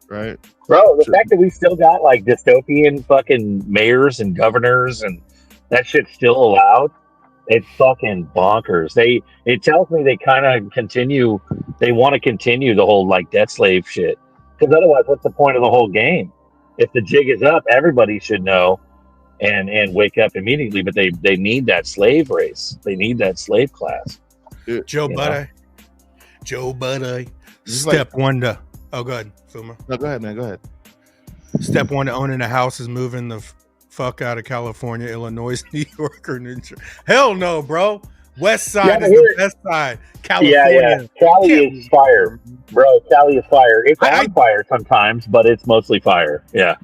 Right, bro. The fact that we still got like dystopian fucking mayors and governors and that shit's still allowed, it's fucking bonkers. It tells me they kind of continue. They want to continue the whole like debt slave shit, because otherwise, what's the point of the whole game? If the jig is up, everybody should know and wake up immediately. But they need that slave race. They need that slave class. Joe Buddy. Step one to. Oh, go ahead, Fuma. No, go ahead, man. Go ahead. Step one to owning a house is moving the fuck out of California, Illinois, New York, or New Jersey. Hell no, bro. West side is the best side. California. Yeah. Cali is fire, bro. Cali is fire. It's on fire sometimes, but it's mostly fire. Yeah.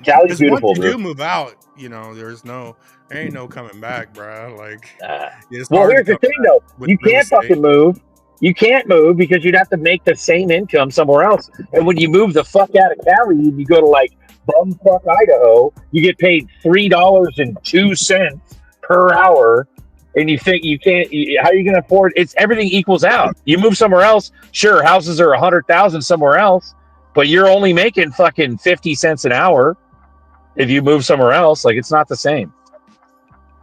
Cali's beautiful, once you bro. do move out, there ain't no coming back, bro. Like, well, here's the thing, though. You can't fucking move. You can't move because you'd have to make the same income somewhere else. And when you move the fuck out of Cali and you go to like bumfuck Idaho, you get paid $3.02 per hour, and you think you can't. How are you going to afford? It's everything equals out. You move somewhere else, sure, houses are $100,000 somewhere else, but you're only making fucking 50 cents an hour if you move somewhere else. Like, it's not the same.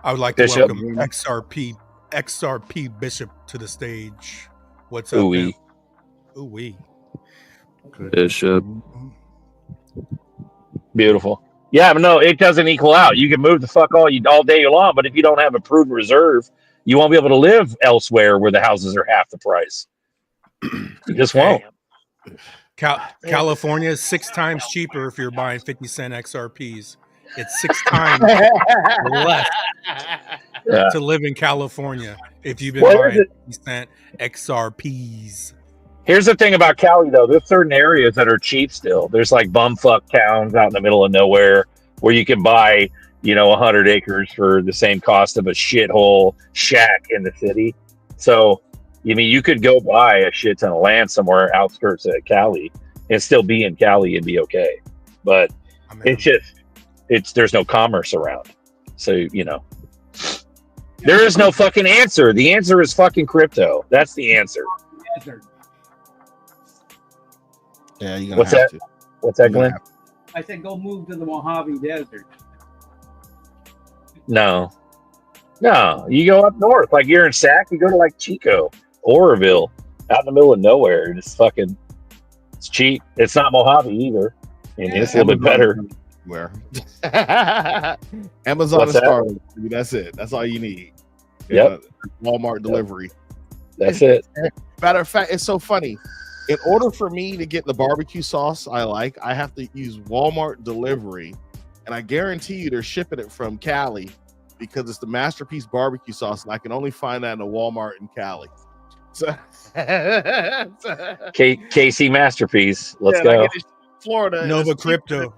I would like to welcome XRP Bishop to the stage. What's up, man? Ooh-wee. Bishop. Beautiful. Yeah, but no, it doesn't equal out. You can move the fuck all day long, but if you don't have a prudent reserve, you won't be able to live elsewhere where the houses are half the price. You just won't. California is 6 times cheaper if you're buying 50-cent XRPs. It's 6 times less to live in California if you've been buying 50-cent XRPs. Here's the thing about Cali, though. There's certain areas that are cheap still. There's like bumfuck towns out in the middle of nowhere where you can buy, 100 acres for the same cost of a shithole shack in the city. So, you could go buy a shit ton of land somewhere outskirts of Cali and still be in Cali and be okay. But there's no commerce around. So, there is no fucking answer. The answer is fucking crypto. That's the answer. Yeah, you're gonna What's have that? to. What's that, Glenn? I said go move to the Mojave Desert. No, you go up north. Like you're in Sac, you go to like Chico, Oroville, out in the middle of nowhere. It's cheap. It's not Mojave either. It's a little bit better. Where? Amazon and Starlink. That's it. That's all you need. Yep. Walmart delivery. That's it. Matter of fact, it's so funny. In order for me to get the barbecue sauce I have to use Walmart delivery, and I guarantee you they're shipping it from Cali because it's the Masterpiece barbecue sauce, and I can only find that in a Walmart in Cali. So, KC Masterpiece. Let's go. Florida. Nova Crypto.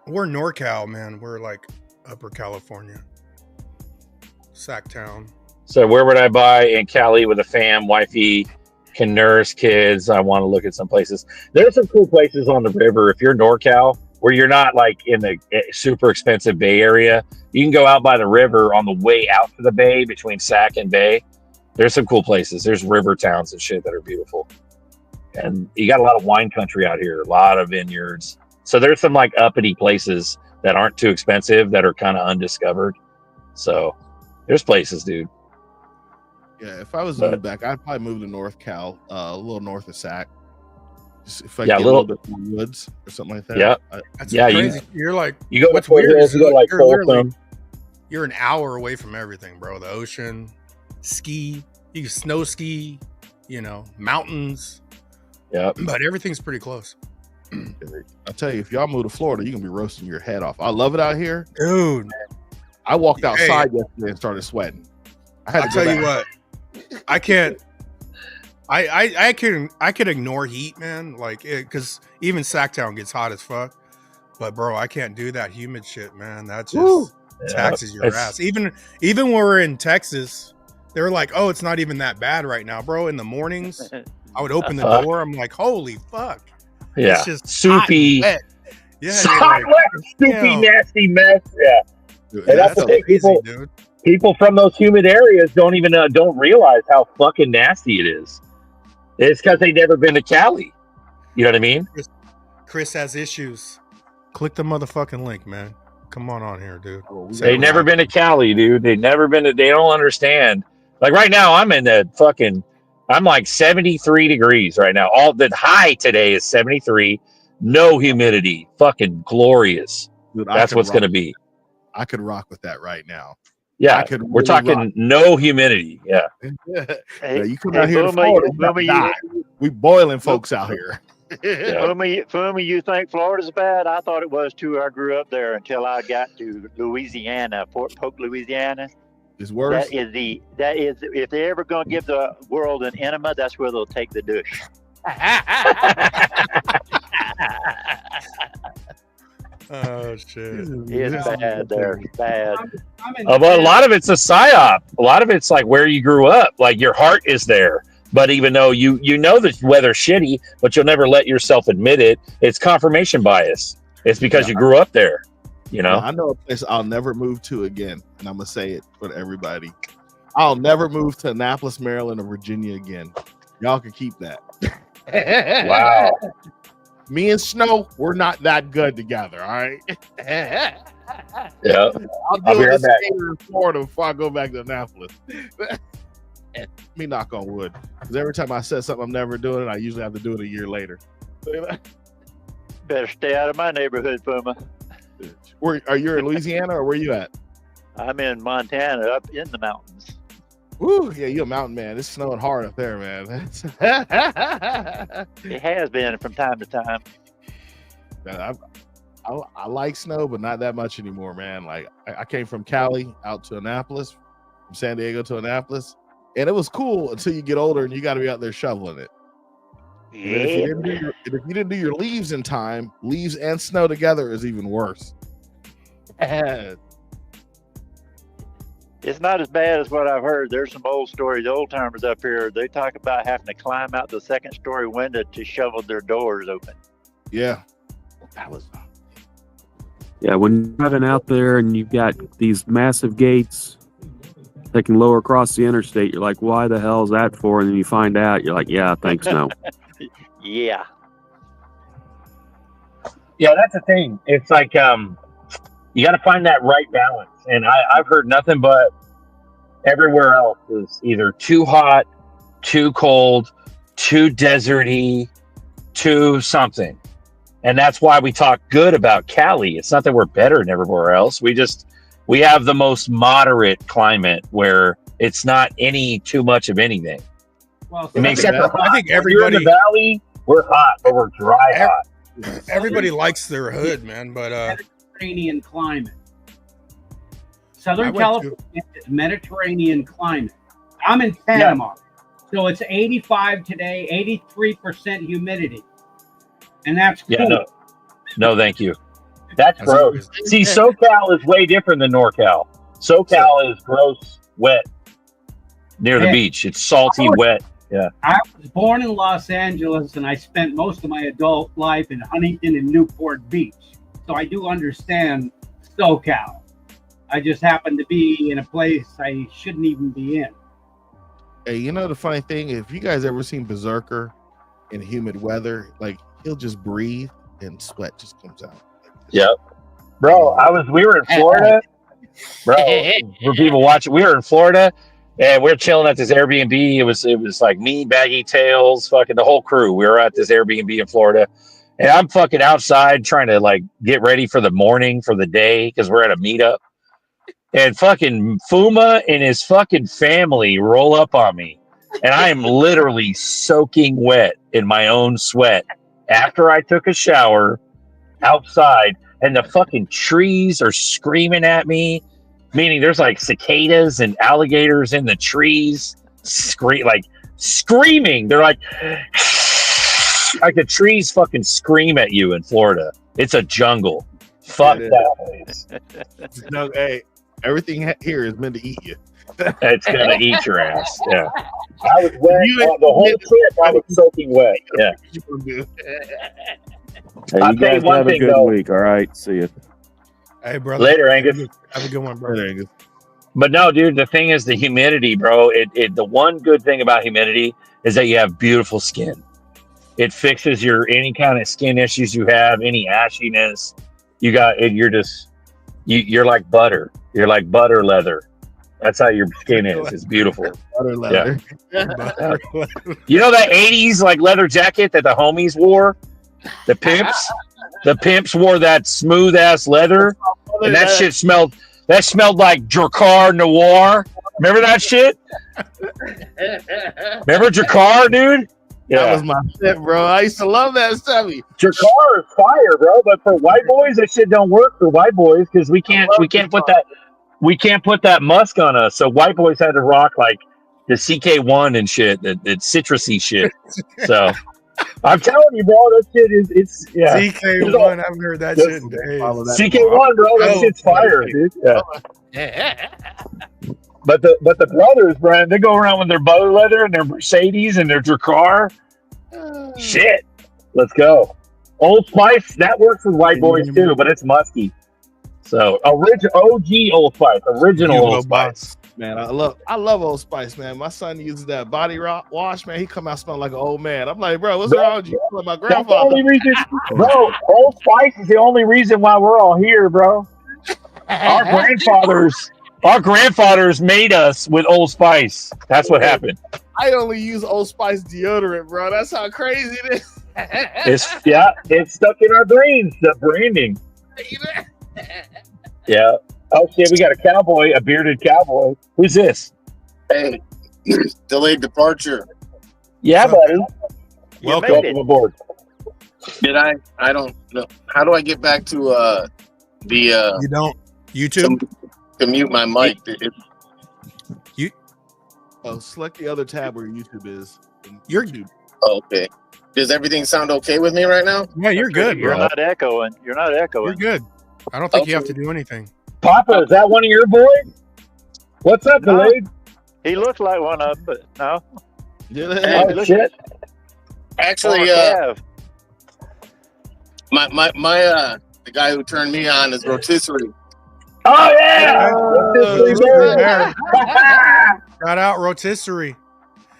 We're NorCal, man. We're like Upper California, Sacktown. So where would I buy in Cali with a fam, wifey, can nurse kids? I want to look at some places. There's some cool places on the river. If you're NorCal, where you're not like in the super expensive Bay Area, you can go out by the river on the way out to the Bay between Sac and Bay. There's some cool places. There's river towns and shit that are beautiful. And you got a lot of wine country out here, a lot of vineyards. So there's some like uppity places that aren't too expensive that are kind of undiscovered. So there's places, dude. Yeah, if I was moving back, I'd probably move to North Cal, a little north of Sac. Just if I get a little bit more woods or something like that. Yeah, that's crazy. You're like, you go what's to weird is you go like Folsom. You're an hour away from everything, bro. The ocean, ski, you can snow ski, mountains. Yeah, but everything's pretty close. I'll tell you, if y'all move to Florida, you're gonna be roasting your head off. I love it out here, dude. I walked outside yesterday and started sweating. I'll tell you what, I can't. I can ignore heat, man. Like, because even Sacktown gets hot as fuck. But bro, I can't do that humid shit, man. That just Woo. taxes your It's- ass. Even when we're in Texas, they were like, "Oh, it's not even that bad right now, bro." In the mornings, I would open the door. I'm like, "Holy fuck!" Yeah, It's just soupy, hot and wet. Yeah, you're hot, like, wet, soupy, damn. nasty mess. Yeah, Dude, And That's that's the thing, crazy, people- dude. people from those humid areas don't even don't realize how fucking nasty it is. It's because they've never been to Cali. You know what I mean? Chris has issues. Click the motherfucking link, man. Come on here, dude. They never been to Cali, dude. They never been to. They don't understand. Like right now, I'm in the fucking. I'm like 73 degrees right now. All the high today is 73. No humidity. Fucking glorious. Dude, I That's could what's rock- gonna be. I could rock with that right now. Yeah, I could we're really talking rock. no humidity. Yeah. Yeah, you come out here to Florida, you gotta die. We boiling folks out here. Fumi, you think Florida's bad? I thought it was too. I grew up there until I got to Louisiana, Fort Polk, Louisiana. It's worse. That is if they're ever gonna give the world an enema, that's where they'll take the douche. Oh shit! It's bad there. It's bad. But a lot of it's a psyop. A lot of it's like where you grew up. Like your heart is there. But even though you know the weather's shitty, but you'll never let yourself admit it, it's confirmation bias. It's because you grew up there. You know? I know a place I'll never move to again, and I'm gonna say it for everybody. I'll never move to Annapolis, Maryland, or Virginia again. Y'all can keep that. Wow. Me and Snow, we're not that good together. All right. Yeah. I'll I'll be do right it back. in Florida before I go back to Annapolis. Me knock on wood, because every time I said something I'm never doing it, I usually have to do it a year later. Better stay out of my neighborhood, Puma. Where are you in Louisiana or where you at? I'm in Montana, up in the mountains. Woo, yeah, you a mountain man. It's snowing hard up there, man. It has been from time to time. I like snow, but not that much anymore, man. Like I came from Cali out to Annapolis, from San Diego to Annapolis, and it was cool until you get older and you got to be out there shoveling it. And if you didn't do your leaves in time, leaves and snow together is even worse. It's not as bad as what I've heard. There's some old stories, old timers up here. They talk about having to climb out the second story window to shovel their doors open. Yeah, that was. Yeah, when you're driving out there and you've got these massive gates that can lower across the interstate, you're like, why the hell is that for? And then you find out, you're like, yeah, thanks, no. Yeah. Yeah, that's the thing. It's like you got to find that right balance. And I've heard nothing but everywhere else is either too hot, too cold, too deserty, too something. And that's why we talk good about Cali. It's not that we're better than everywhere else. We have the most moderate climate where it's not any too much of anything. Well, I mean, except for hot. I think When you're in everybody, the valley, we're hot, but we're dry hot. everybody likes their hood, man. But Mediterranean climate. I Southern went California is Mediterranean climate. I'm in Panama, so it's 85 today, 83% humidity, and that's cool. Yeah, no, thank you. That's gross. See, SoCal is way different than NorCal. SoCal is gross, wet, near the Yeah. beach. It's salty, wet. Yeah. I was born in Los Angeles, and I spent most of my adult life in Huntington and Newport Beach, so I do understand SoCal. I just happen to be in a place I shouldn't even be in. Hey, you know the funny thing? If you guys ever seen Berserker in humid weather, like he'll just breathe and sweat just comes out. Yep. Bro, we were in Florida. Bro, for people watching, we were in Florida and we were chilling at this Airbnb. It was like me, Baggy Tails, fucking the whole crew. We were at this Airbnb in Florida. And I'm fucking outside trying to like get ready for the morning, for the day, because we're at a meetup. And fucking Fuma and his fucking family roll up on me. And I am literally soaking wet in my own sweat after I took a shower outside. And the fucking trees are screaming at me, meaning there's like cicadas and alligators in the trees, screaming. They're like the trees fucking scream at you in Florida. It's a jungle. Fuck It is. that place. No, hey, everything here is meant to eat you. It's gonna eat your ass. Yeah. I was wet You- the whole trip. I was soaking wet. Yeah. You gonna do? Hey, I'll you tell you guys one have a thing, good though. week. All right. See you. Hey, brother. Later, Angus. Have a good one, bro. There you go. But no, dude, the thing is the humidity, bro. The one good thing about humidity is that you have beautiful skin. It fixes any kind of skin issues you have, any ashiness. You're like butter. You're like butter leather. That's how your skin is. It's beautiful. Butter leather. You know that 80s like leather jacket that the homies wore? The pimps? The pimps wore that smooth ass leather. And that shit smelled like Drakkar Noir. Remember that shit? Remember Drakkar, dude? That was my shit, bro. I used to love that stuff. Drakkar is fire, bro. But for white boys, that shit don't work for white boys because we can't put that musk on us. So white boys had to rock like the CK1 and shit, that citrusy shit. So I'm telling you, bro, that shit it's CK1, I haven't heard that shit in days. CK1, bro, that shit's fire, dude. Yeah. But the brothers, Brian, they go around with their butter leather and their Mercedes and their Drakkar. Shit. Let's go. Old Spice, that works with white boys too, but it's musky. So OG Old Spice, original Old Spice. Man, I love Old Spice, man. My son uses that body wash, man. He come out smelling like an old man. I'm like, bro, what's wrong with you? Like my That's the grandfather. only reason, bro. Old Spice is the only reason why we're all here, bro. Our grandfathers made us with Old Spice. That's what happened. I only use Old Spice deodorant, bro. That's how crazy it is. It's stuck in our brains. The branding. Yeah. Oh shit, we got a bearded cowboy. Who's this? Hey, delayed departure. Yeah, buddy. Welcome aboard. Did I don't know. How do I get back to You don't YouTube? to mute my mic? Select the other tab where YouTube is. You're YouTube. Oh, okay. Does everything sound okay with me right now? Yeah, you're good, You're bro. not echoing. You're not echoing. You're good. I don't think you have to do anything. Papa, is that one of your boys? What's up, No. Delayed? He looks like one of them, but no. Oh shit. Actually, Cav. the guy who turned me on is Rotisserie. Oh yeah. Rotisserie Bear. Shout out Rotisserie.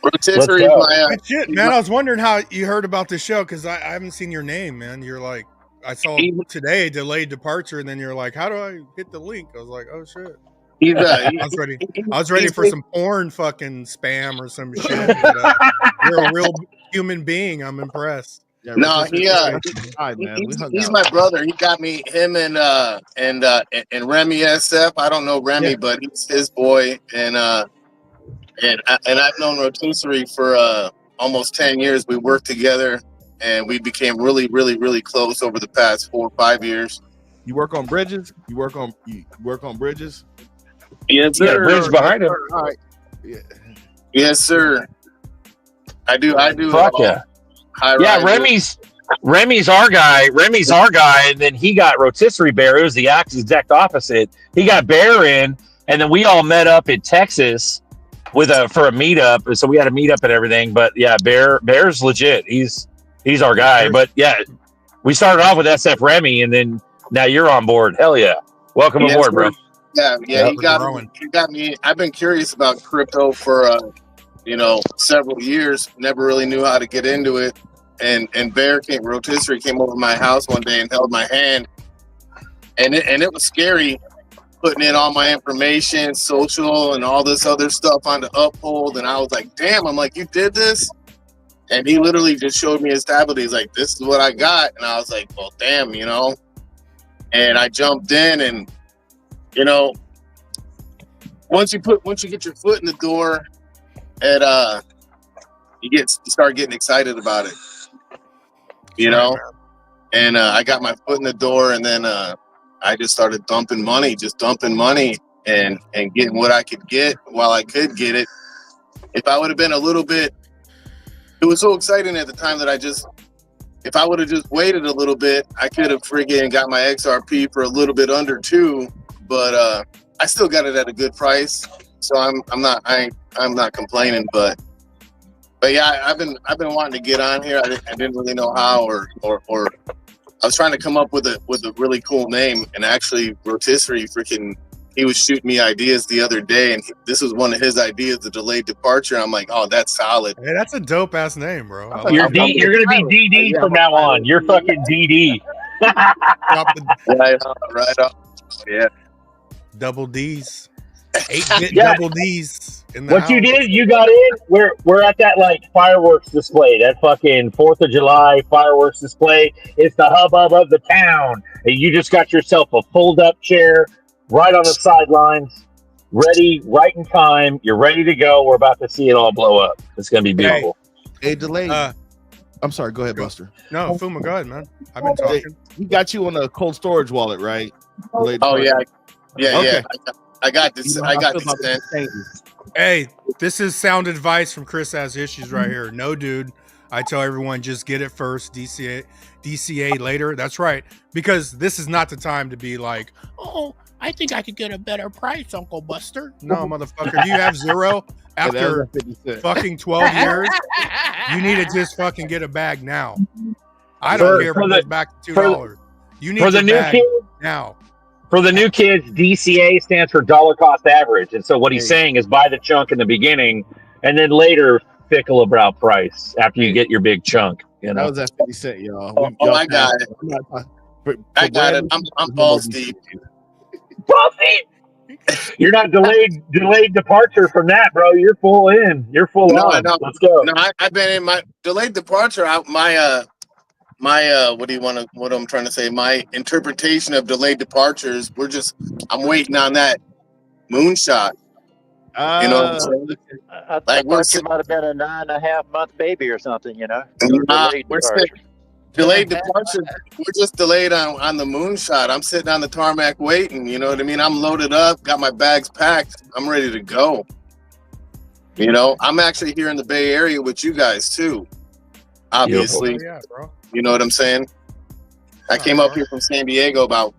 Rotisserie is go. my Good shit, man. I was wondering how you heard about this show because I haven't seen your name, man. You're like, I saw today delayed departure, and then you're like, how do I hit the link? I was like, oh shit. he's I was ready for some porn fucking spam or some shit. But, you're a real human being. I'm impressed. Yeah, No, Rotisserie he, is fine, man. We hung he's out. my brother. He got me him and Remy SF. I don't know Remy, but he's his boy. And I've known Rotisserie for almost 10 years. We worked together and we became really, really, really close over the past 4 or 5 years. You work on bridges? You work on bridges? Yes, You got a sir. bridge behind him. All right. Yeah. Yes, sir. I do. Fuck yeah. Yeah, Remy's our guy. And then he got Rotisserie Bear. It was the exact opposite. He got Bear in, and then we all met up in Texas for a meetup. So we had a meetup and everything. But yeah, Bear's legit. He's our guy. But yeah, we started off with SF Remy, and then now you're on board. Hell yeah. Welcome aboard, bro. Yeah. He got me. I've been curious about crypto for several years. Never really knew how to get into it. And Rotisserie came over to my house one day and held my hand. And it was scary putting in all my information, social and all this other stuff on the Uphold. And I was like, damn, I'm like, you did this? And he literally just showed me his tablet. He's like, this is what I got. And I was like, well, damn, and I jumped in and, once you get your foot in the door, you start getting excited about it, and I got my foot in the door, and then I just started dumping money and getting what I could get while I could get it. If I would have been a little bit, it was so exciting at the time that I just if I would have just waited a little bit, I could have friggin' got my XRP for a little bit under 2, but I still got it at a good price. So I'm not complaining, but yeah, I've been wanting to get on here. I didn't really know how, or I was trying to come up with a really cool name, and actually Rotisserie freaking, he was shooting me ideas the other day, and this was one of his ideas, the delayed departure. I'm like, oh, that's solid. Hey, that's a dope ass name, bro. You're gonna be DD from now on. You're fucking DD. Right on. Yeah. Double D's. 8-bit double D's. In the What house. you did, you got in. We're at that like fireworks display, that fucking 4th of July fireworks display. It's the hubbub of the town, and you just got yourself a fold-up chair right on the sidelines, ready, right in time. You're ready to go. We're about to see it all blow up. It's gonna be beautiful. Hey, Delayed. I'm sorry. Go ahead, Buster. No, Fuma, go ahead, man. I've been talking. He got you on a cold storage wallet, right? Delayed Oh Departure. yeah. Okay. I got this. You know I how got feel this. about Man. Hey, this is sound advice from Chris Has Issues right here. No, dude. I tell everyone just get it first, DCA later. That's right. Because this is not the time to be like, oh, I think I could get a better price, Uncle Buster. No, motherfucker. Do you have zero after fucking 12 years? You need to just fucking get a bag now. I don't care if it goes back to $2. You need your bag now. For the new kids, DCA stands for dollar cost average. And so what he's saying is buy the chunk in the beginning and then later fickle about price after you get your big chunk. You know? That was at 50 cents, y'all. I got it. I got it. I'm balls deep. Balls deep. You're not delayed departure from that, bro. You're full in. You're full on. Let's go. No, I've been in my delayed departure. What I'm trying to say, my interpretation of delayed departures, I'm waiting on that moonshot. You know what I'm saying? I think it might have been a 9.5 month baby or something, you know. Delayed departure. We're just delayed on the moonshot. I'm sitting on the tarmac waiting. You know what I mean? I'm loaded up, got my bags packed. I'm ready to go. You know, I'm actually here in the Bay Area with you guys too. Obviously, yeah, bro. You know what I'm saying? I came up here from San Diego about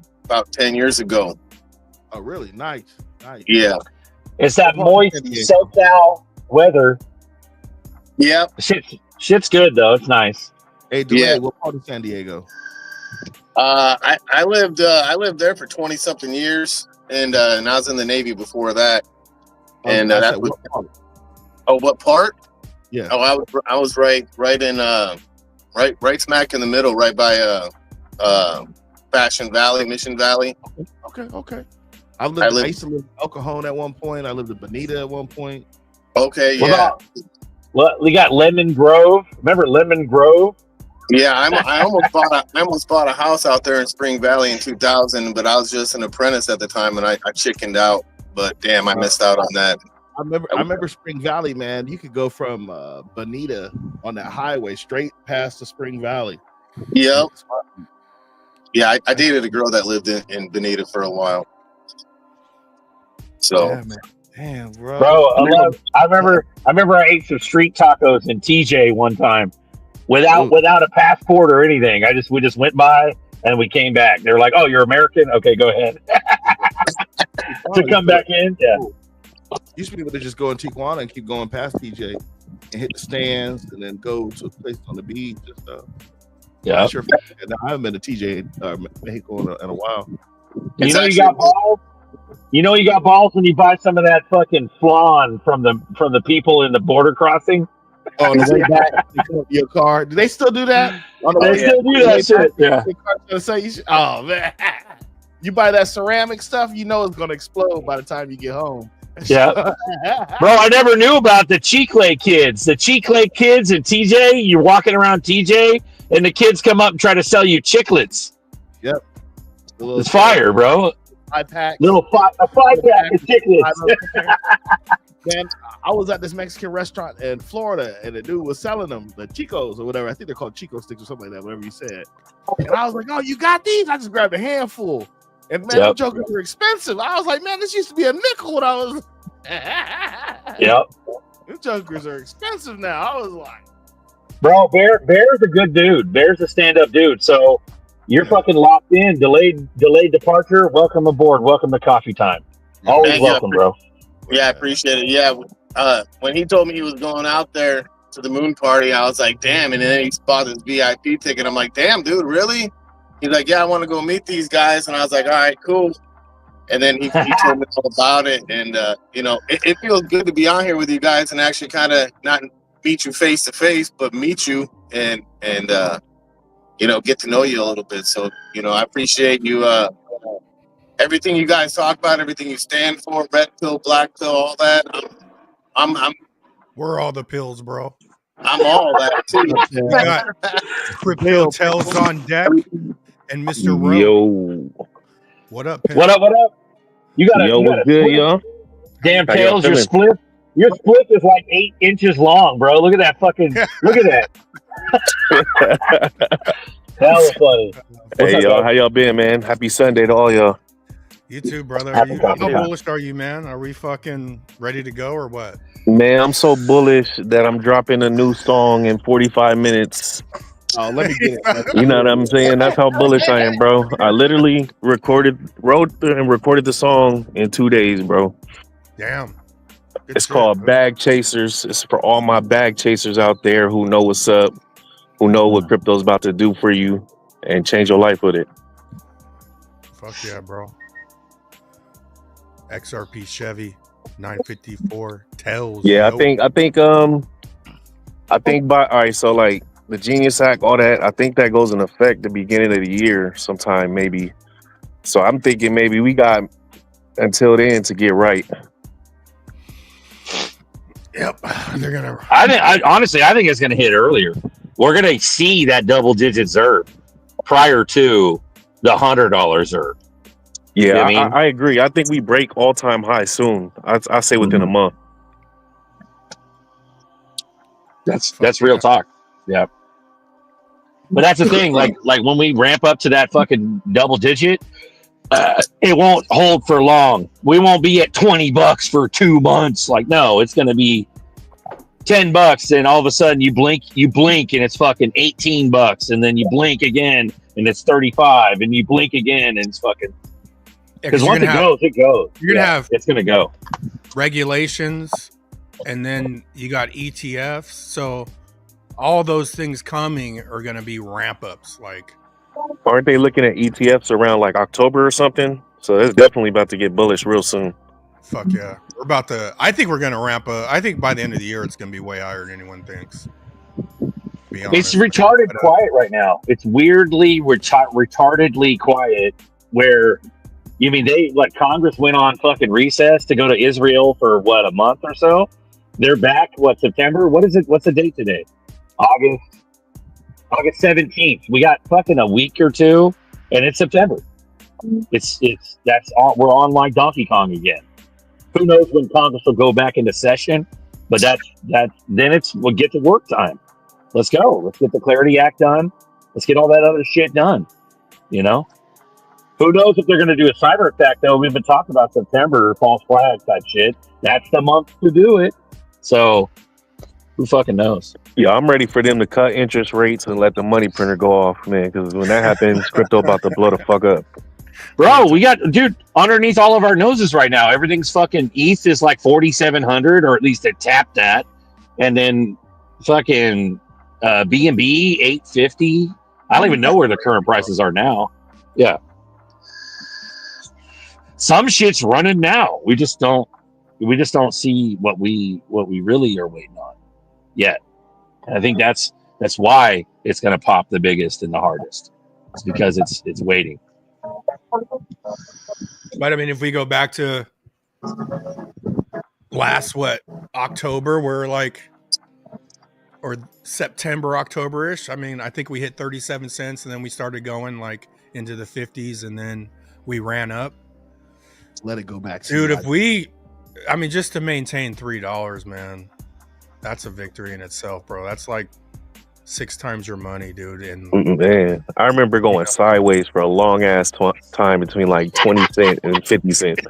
10 years ago. Oh, really? Nice. Yeah. It's that moist SoCal weather. Yeah. Shit's good though. It's nice. Hey, Delayed, what part of San Diego? I lived there for 20 something years, and I was in the Navy before that. And that's what part? Oh, what part? Yeah. Oh, I was right in right smack in the middle, right by Fashion Valley, Mission Valley. Okay. I used to live in El Cajon at one point. I lived in Bonita at one point. Okay, yeah. We got Lemon Grove. Remember Lemon Grove? Yeah, I almost bought a house out there in Spring Valley in 2000, but I was just an apprentice at the time, and I chickened out. But damn, I missed out on that. I remember Spring Valley, man. You could go from Bonita on that highway straight past the Spring Valley. Yep. Yeah, I dated a girl that lived in Bonita for a while. So, yeah, man. Damn, bro. I remember I ate some street tacos in TJ one time without a passport or anything. We just went by and we came back. They were like, "Oh, you're American? Okay, go ahead." To come back in, yeah. Used to be able to just go in Tijuana and keep going past TJ and hit the stands and then go to a place on the beach and stuff. Yeah, sure. I haven't been to TJ Mexico in a while. You got balls. You know you got balls when you buy some of that fucking flan from the people in the border crossing. Oh, the way back your car. Do they still do that? They still do that shit. Yeah. Oh man, you buy that ceramic stuff, you know it's gonna explode by the time you get home. Yeah, bro. I never knew about the Chicle kids. The Chicle kids in TJ. You're walking around TJ, and the kids come up and try to sell you chiclets. Yep, it's fire, bro. 5-pack, a 5-pack of chiclets. Man, I was at this Mexican restaurant in Florida, and the dude was selling them, the Chicos or whatever. I think they're called Chico sticks or something like that, whatever you said. And I was like, "Oh, you got these?" I just grabbed a handful, and man, the jokers were expensive. I was like, "Man, this used to be a nickel when I was." Yep. The jokers are expensive now. I was like, Bro, Bear's a good dude. Bear's a stand-up dude. So you're fucking locked in. Delayed departure. Welcome aboard. Welcome to Coffee Time. Always Thank you. welcome, bro. Yeah, I appreciate it. Yeah, when he told me he was going out there to the moon party, I was like, damn. And then he bought his VIP ticket. I'm like, damn, dude, really? He's like, yeah, I want to go meet these guys. And I was like, all right, cool. And then he told me all about it. And, you know, it feels good to be on here with you guys and actually kind of not meet you face to face, but meet you and you know, get to know you a little bit. So, you know, I appreciate you, everything you guys talk about, everything you stand for, red pill, black pill, all that. We're all the pills, bro. I'm all that too. We got Crypto Tells on deck and Mr. Rowe. Yo, What up? What up? You got what's good, yo? Damn, How y'all Tails, your feeling? split is like 8 inches long, bro. Look at that fucking. Look at that. Hella funny. Hey, y'all, how y'all been, man? Happy Sunday to all y'all. You too, brother. How bullish are you, man? Are we fucking ready to go or what? Man, I'm so bullish that I'm dropping a new song in 45 minutes. Oh, let me get it. You know what I'm saying? That's how bullish I am, bro. I literally wrote and recorded the song in 2 days, bro. Damn. It's called Bag Chasers. It's for all my bag chasers out there who know what's up, who know what crypto's about to do for you, and change your life with it. Fuck yeah, bro. XRP Chevy 954 Tells. Yeah, I think by all right, so like the Genius Act, all that, I think that goes in effect the beginning of the year sometime, maybe. So I'm thinking maybe we got until then to get right. Yep, they're gonna. Honestly, I think it's gonna hit earlier. We're gonna see that double-digit ZRK prior to the $100 ZRK. Yeah, You know what I mean? I agree. I think we break all-time high soon. I say within a month. That's real talk. Yeah. But that's the thing. Like when we ramp up to that fucking double-digit, it won't hold for long. We won't be at $20 for 2 months. Like, no, it's gonna be $10, and all of a sudden you blink, and it's fucking $18, and then you blink again, and it's 35, and you blink again, and it's fucking. Because once it goes, it goes. You're gonna have it's gonna go. Regulations, and then you got ETFs. So all those things coming are gonna be ramp ups. Like, Aren't they looking at ETFs around like October or something? So it's definitely about to get bullish real soon. fuck yeah, we're about to. I think we're gonna ramp up. I think by the end of the year, it's gonna be way higher than anyone thinks. It's retarded quiet right now. It's weirdly retardedly quiet. Where you mean Congress went on fucking recess to go to Israel for what, a month or so? They're back. What, September? What is it? What's the date today? August 17th. We got fucking a week or two, and it's September. That's all. We're on like Donkey Kong again. Who knows when Congress will go back into session? But we'll get to work time. Let's go. Let's get the Clarity Act done. Let's get all that other shit done. You know? Who knows if they're going to do a cyber attack, though? We've been talking about September, false flag type shit. That's the month to do it. So, who fucking knows? Yeah, I'm ready for them to cut interest rates and let the money printer go off, man. Because when that happens, crypto about to blow the fuck up. Bro, we got, dude, underneath all of our noses right now, everything's fucking ETH is like 4,700, or at least it tapped that. And then fucking BNB 850. I don't even know where the current prices are now. Yeah. Some shit's running now. We just don't see what we really are waiting on yet. And I think that's why it's gonna pop the biggest and the hardest. It's because it's waiting. But I mean, if we go back to last October, or September, October-ish. I mean, I think we hit 37 cents, and then we started going like into the 50s, and then we ran up. Let it go back. Dude, just to maintain $3, man, that's a victory in itself, bro. That's like 6 times your money, dude. And man, I remember going sideways for a long ass time between like 20 cents and 50 cents.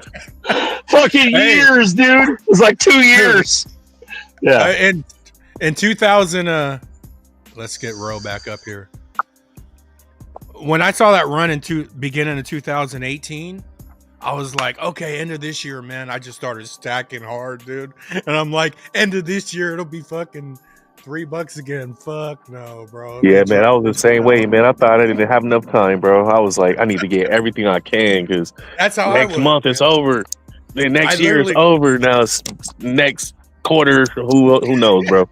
Fucking years, dude. It was like 2 years. Yeah. And in 2000, let's get Ro back up here. When I saw that run beginning of 2018, I was like, okay, end of this year, man. I just started stacking hard, dude. And I'm like, end of this year, it'll be fucking $3 again. Fuck no, bro. Yeah, man, I was the same way, man. I thought I didn't have enough time, bro. I was like, I need to get everything I can because that's how next month it's over. The next year is over. Now it's next quarter. Who knows, bro?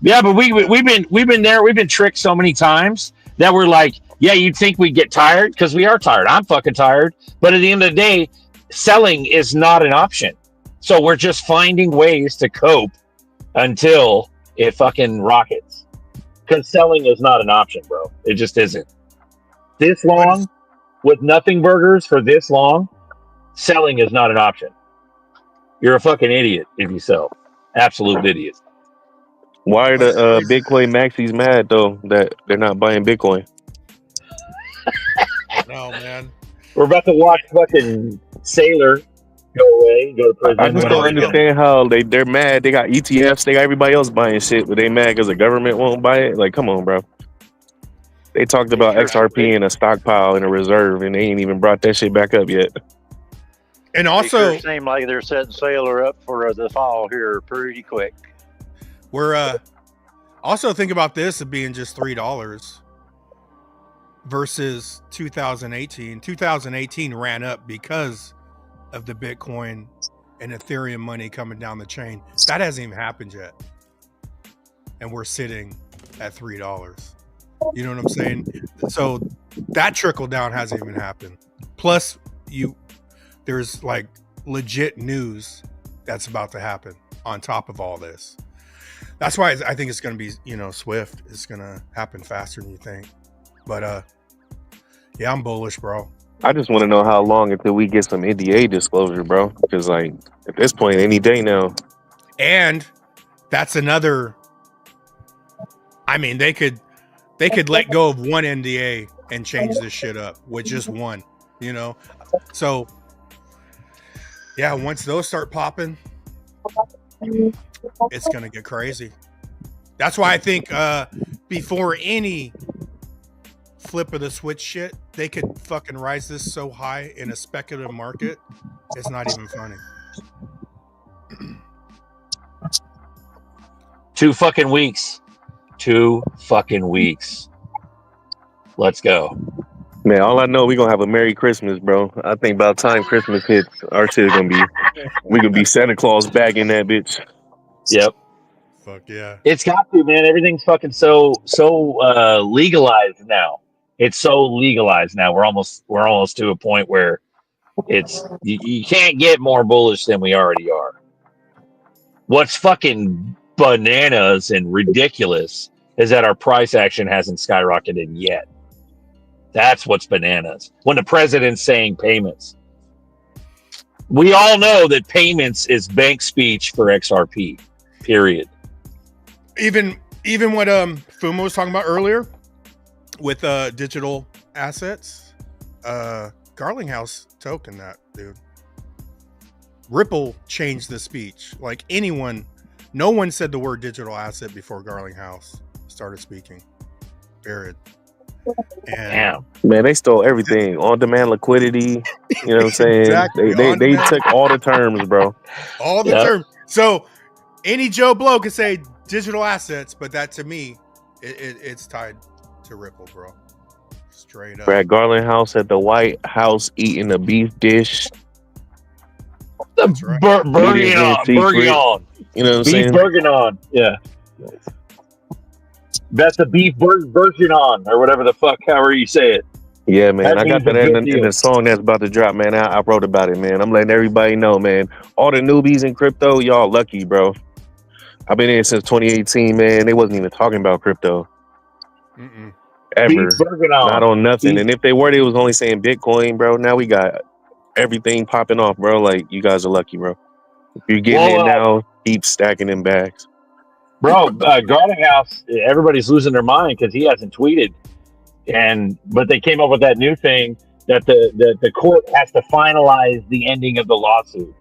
Yeah, but we've been there. We've been tricked so many times that we're like, yeah, you'd think we'd get tired because we are tired. I'm fucking tired. But at the end of the day, selling is not an option. So we're just finding ways to cope until it fucking rockets. Because selling is not an option, bro. It just isn't. This long, with nothing burgers for this long, selling is not an option. You're a fucking idiot if you sell. Absolute idiot. Why are the Bitcoin maxis mad, though, that they're not buying Bitcoin? No, man. We're about to watch fucking Sailor go away, go to prison. I just don't understand how they're mad. They got ETFs, they got everybody else buying shit, but they mad because the government won't buy it. Like, come on, bro. They talked about XRP in a stockpile in a reserve, and they ain't even brought that shit back up yet. And also, it seems like they're setting Sailor up for the fall here pretty quick. We're also think about this of being just $3 versus 2018. 2018 ran up because of the Bitcoin and Ethereum money coming down the chain. That hasn't even happened yet. And we're sitting at $3. You know what I'm saying? So that trickle down hasn't even happened. Plus, there's like legit news that's about to happen on top of all this. That's why I think it's going to be, swift. It's going to happen faster than you think. But yeah, I'm bullish, bro. I just want to know how long until we get some NDA disclosure, bro. Because like at this point, any day now. And that's another. I mean, they could let go of one NDA and change this shit up with just one. So yeah, once those start popping, it's gonna get crazy. That's why I think before any flip of the switch shit, they could fucking rise this so high in a speculative market, it's not even funny. 2 fucking weeks. 2 fucking weeks. Let's go. Man, all I know, we're gonna have a Merry Christmas, bro. I think by the time Christmas hits, our shit is gonna be we could be Santa Claus back in that bitch. Yep. Fuck yeah. It's got to, man. Everything's fucking so legalized now. It's so legalized now. We're almost to a point where it's you can't get more bullish than we already are. What's fucking bananas and ridiculous is that our price action hasn't skyrocketed yet. That's what's bananas. When the president's saying payments. We all know that payments is bank speech for XRP. Period. Even what Fumo was talking about earlier with digital assets, Garlinghouse token that, dude. Ripple changed the speech. Like no one said the word digital asset before Garlinghouse started speaking. Period. And man, they stole everything. On-demand liquidity. You know what I'm saying? Exactly. They took all the terms, bro. All the terms. So any Joe Blow could say digital assets, but that to me, it's tied to Ripple, bro. Straight up. We're at Garlinghouse at the White House eating a beef dish. That's right. Bourguignon. You know what I'm saying? Beef bourguignon. Yeah. That's the beef bourguignon or whatever the fuck, however you say it. Yeah, man. That I got that in the song that's about to drop, man. I wrote about it, man. I'm letting everybody know, man. All the newbies in crypto, y'all lucky, bro. I've been in since 2018, man. They wasn't even talking about crypto. Ever. Not on nothing. And if they were, they was only saying Bitcoin, bro. Now we got everything popping off, bro. Like, you guys are lucky, bro. If you're getting it now, keep stacking them bags. Bro, Garlinghouse, everybody's losing their mind because he hasn't tweeted. But they came up with that new thing that the court has to finalize the ending of the lawsuit.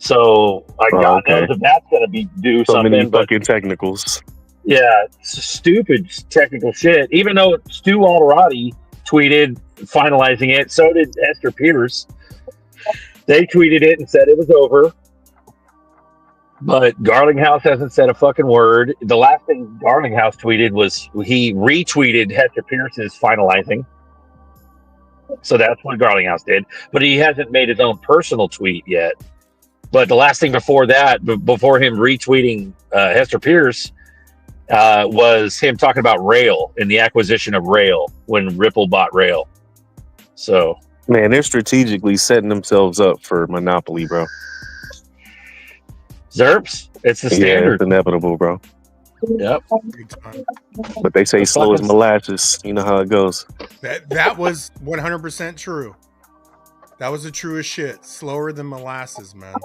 So God knows if that's going to do so something. many fucking technicals. Yeah, it's stupid technical shit. Even though Stu Alderati tweeted finalizing it, so did Esther Pierce. They tweeted it and said it was over. But Garlinghouse hasn't said a fucking word. The last thing Garlinghouse tweeted was he retweeted Hester Pierce's finalizing. So that's what Garlinghouse did. But he hasn't made his own personal tweet yet. But the last thing before that, before him retweeting Hester Pierce, was him talking about Rail and the acquisition of Rail when Ripple bought Rail. So, man, they're strategically setting themselves up for monopoly, bro. Zerps, it's the standard. Yeah, it's inevitable, bro. Yep. But they say slow as molasses. You know how it goes. That was 100% true. That was the truest shit. Slower than molasses, man.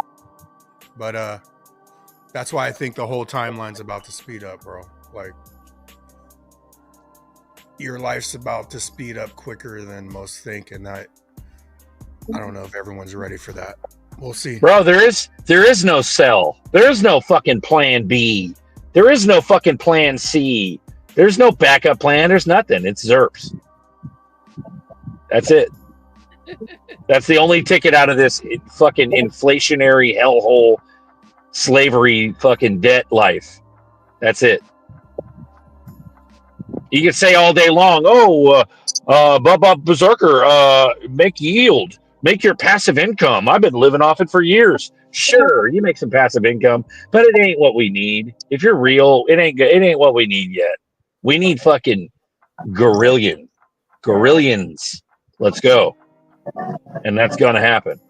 But that's why I think the whole timeline's about to speed up, bro. Like, your life's about to speed up quicker than most think, and I don't know if everyone's ready for that. We'll see. Bro, there is no sell. There is no fucking plan B. There is no fucking plan C. There's no backup plan. There's nothing. It's ZERPs. That's it. That's the only ticket out of this fucking inflationary hellhole slavery fucking debt life. That's it. You can say all day long, Berserker, make yield. Make your passive income. I've been living off it for years. Sure, you make some passive income, but it ain't what we need. If you're real, it ain't what we need yet. We need fucking gorillions. Let's go. And that's gonna happen.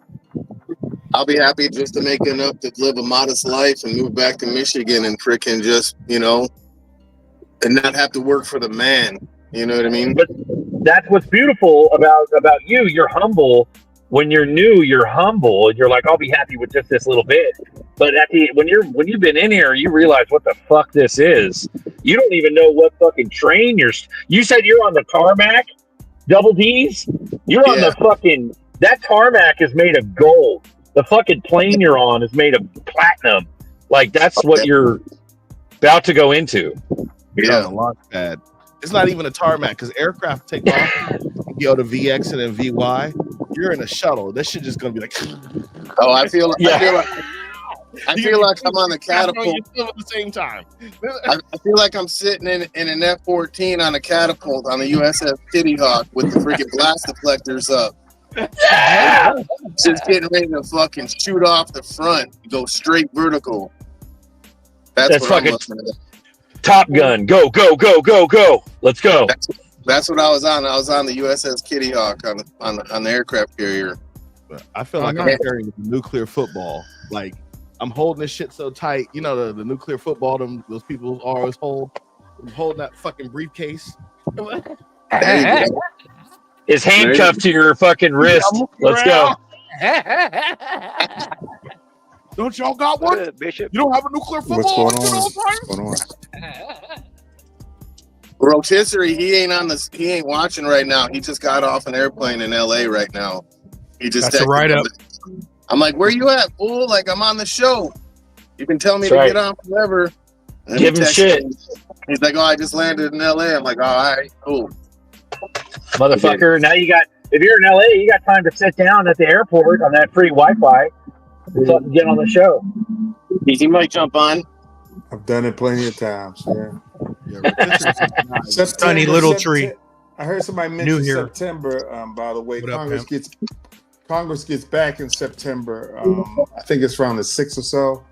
I'll be happy just to make enough to live a modest life and move back to Michigan and freaking just, and not have to work for the man. You know what I mean? But that's what's beautiful about you. You're humble. When you're new, you're humble, and you're like, I'll be happy with just this little bit. But when you've been in here, you realize what the fuck this is. You don't even know what fucking train you said you're on the tarmac, double D's. You're on the fucking, that tarmac is made of gold. The fucking plane you're on is made of platinum. Like, that's what you're about to go into. You're on a launch pad. It's not even a tarmac because aircraft take off. You go to VX and then VY. You're in a shuttle. This shit just gonna be like. Oh, I feel like I'm on a catapult at the same time. I feel like I'm sitting in an F-14 on a catapult on the USS Kitty Hawk with the freaking blast deflectors up. Yeah! Just getting ready to fucking shoot off the front, go straight vertical. That's what fucking I'm looking at. Top Gun. Go, go, go, go, go. Let's go. That's what I was on. I was on the USS Kitty Hawk on the aircraft carrier. I feel like I'm carrying nuclear football. Like, I'm holding this shit so tight. You know the nuclear football those people always hold. I'm holding that fucking briefcase. It's handcuffed to your fucking wrist. Let's go. Don't y'all got one? Bishop? You don't have a nuclear football? What's going on? Rotisserie, he ain't watching right now. He just got off an airplane in LA right now. He just That's a write-up. I'm like, where you at, fool? Like, I'm on the show. You can tell me to get on forever. And give him shit. He's like, oh, I just landed in LA. I'm like, all right, cool. Motherfucker, now if you're in LA, you got time to sit down at the airport on that free Wi-Fi and get on the show. He might jump on. I've done it plenty of times. Yeah. Sunny little tree. I heard somebody mention September. By the way, Congress gets back in September. I think it's around the 6th or so,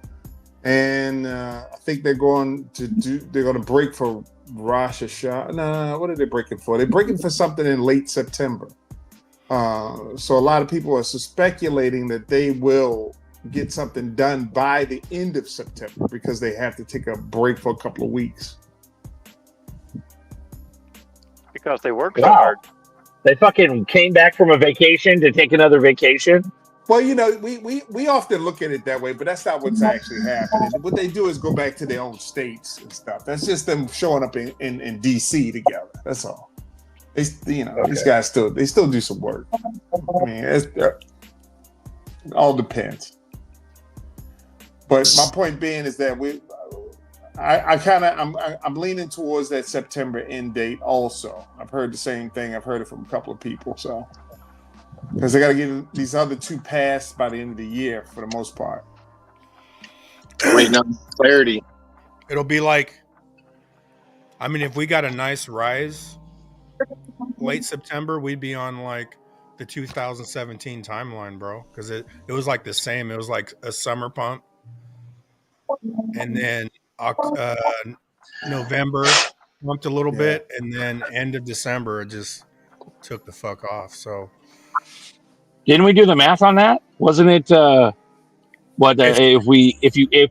and I think they're going to break for Rosh Hashanah. No, what are they breaking for? They're breaking for something in late September. So a lot of people are speculating that they will get something done by the end of September because they have to take a break for a couple of weeks. Because they work so hard. They fucking came back from a vacation to take another vacation. Well, we often look at it that way, but that's not what's actually happening. What they do is go back to their own states and stuff. That's just them showing up in DC together. That's all. These guys still do some work. I mean, it all depends. But my point being is that I'm leaning towards that September end date. Also, I've heard the same thing. I've heard it from a couple of people. So, because they got to get these other two passed by the end of the year for the most part. Waiting on clarity. It'll be like, I mean, if we got a nice rise late September, we'd be on like the 2017 timeline, bro. Because it was like the same. It was like a summer pump, and then November pumped a little bit, and then end of December it just took the fuck off. So didn't we do the math on that? Wasn't it if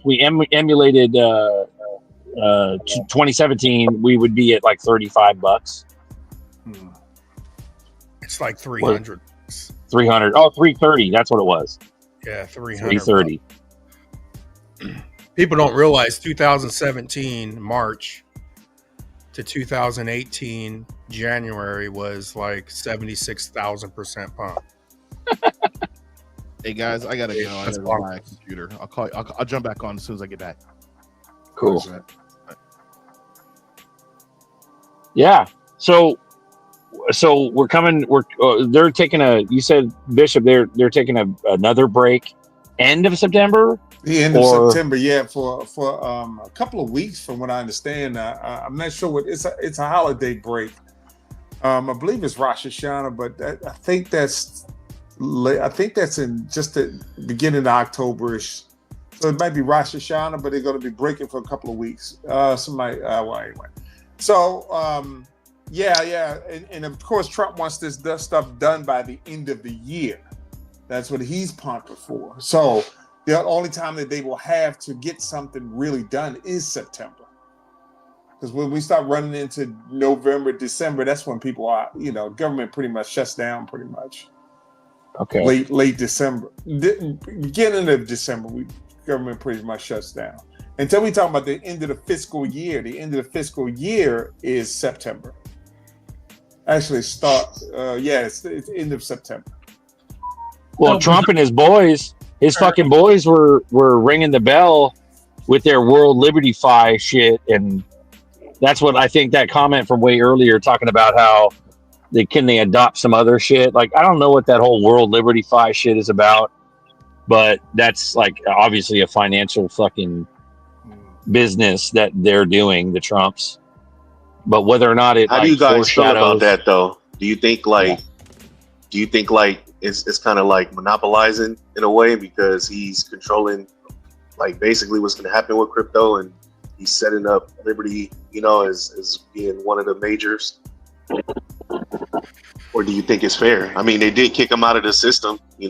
we emulated 2017, we would be at like $35. It's like 300. 300. Oh, 330. That's what it was. Yeah, 300. 330. People don't realize 2017 March to 2018 January was like 76,000% pump. Hey guys, I gotta go. I gotta go buy a computer. I'll jump back on as soon as I get back. Cool. Yeah. So we're coming. They're taking you said Bishop. They're taking another break. End of September. The end of September, yeah, for a couple of weeks, from what I understand. I'm not sure what it's a holiday break. I believe it's Rosh Hashanah, but I think that's in just the beginning of October-ish. So it might be Rosh Hashanah, but they're going to be breaking for a couple of weeks. Well, anyway. So yeah, and of course Trump wants this stuff done by the end of the year. That's what he's pumping for. So the only time that they will have to get something really done is September. Because when we start running into November, December, that's when people are, government pretty much shuts down pretty much. Okay. Late December. Beginning of December, government pretty much shuts down. Until we talk about the end of the fiscal year. The end of the fiscal year is September. Actually, it's end of September. Well, Trump and his boys, fucking boys were ringing the bell with their World Liberty Fi shit, and that's what I think that comment from way earlier talking about how they adopt some other shit. Like, I don't know what that whole World Liberty Fi shit is about, but that's like obviously a financial fucking business that they're doing, the Trumps. But whether or not how do you guys feel about that though? Do you think it's kind of like monopolizing in a way because he's controlling like basically what's going to happen with crypto, and he's setting up Liberty, as being one of the majors? Or do you think it's fair? I mean, they did kick him out of the system. He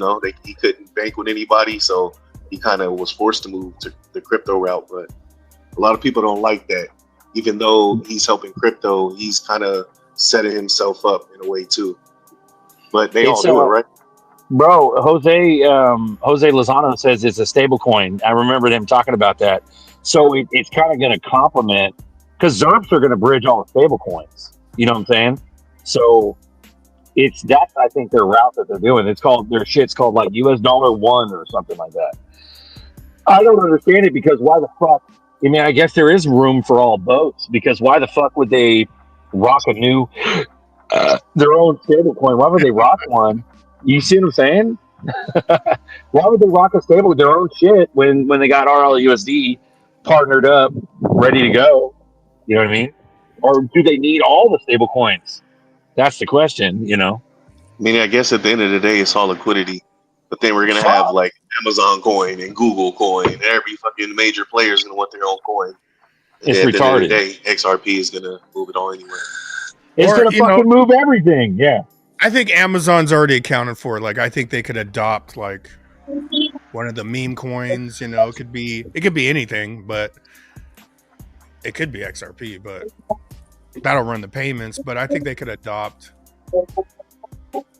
couldn't bank with anybody, so he kind of was forced to move to the crypto route. But a lot of people don't like that. Even though he's helping crypto, he's kind of setting himself up in a way too. But they all do it, right? Bro, Jose Lozano says it's a stable coin. I remember them talking about that. So it's kind of going to complement, because ZERPs are going to bridge all the stable coins. You know what I'm saying? So that's I think their route that they're doing. Their shit's called like $1 or something like that. I don't understand it, because why the fuck? I mean, I guess there is room for all boats, because why the fuck would they rock a new their own stable coin? Why would they rock one? You see what I'm saying? Why would they rock a stable with their own shit when they got RLUSD partnered up, ready to go? You know what I mean? Or do they need all the stable coins? That's the question, I mean, I guess at the end of the day, it's all liquidity. But then we're going to have like Amazon coin and Google coin. Every fucking major player is going to want their own coin. And it's at retarded. The end of the day, XRP is going to move it all anyway. It's going to fucking move everything. Yeah. I think Amazon's already accounted for it. Like, I think they could adopt like one of the meme coins. It could be anything, but it could be XRP. But that'll run the payments. But I think they could adopt,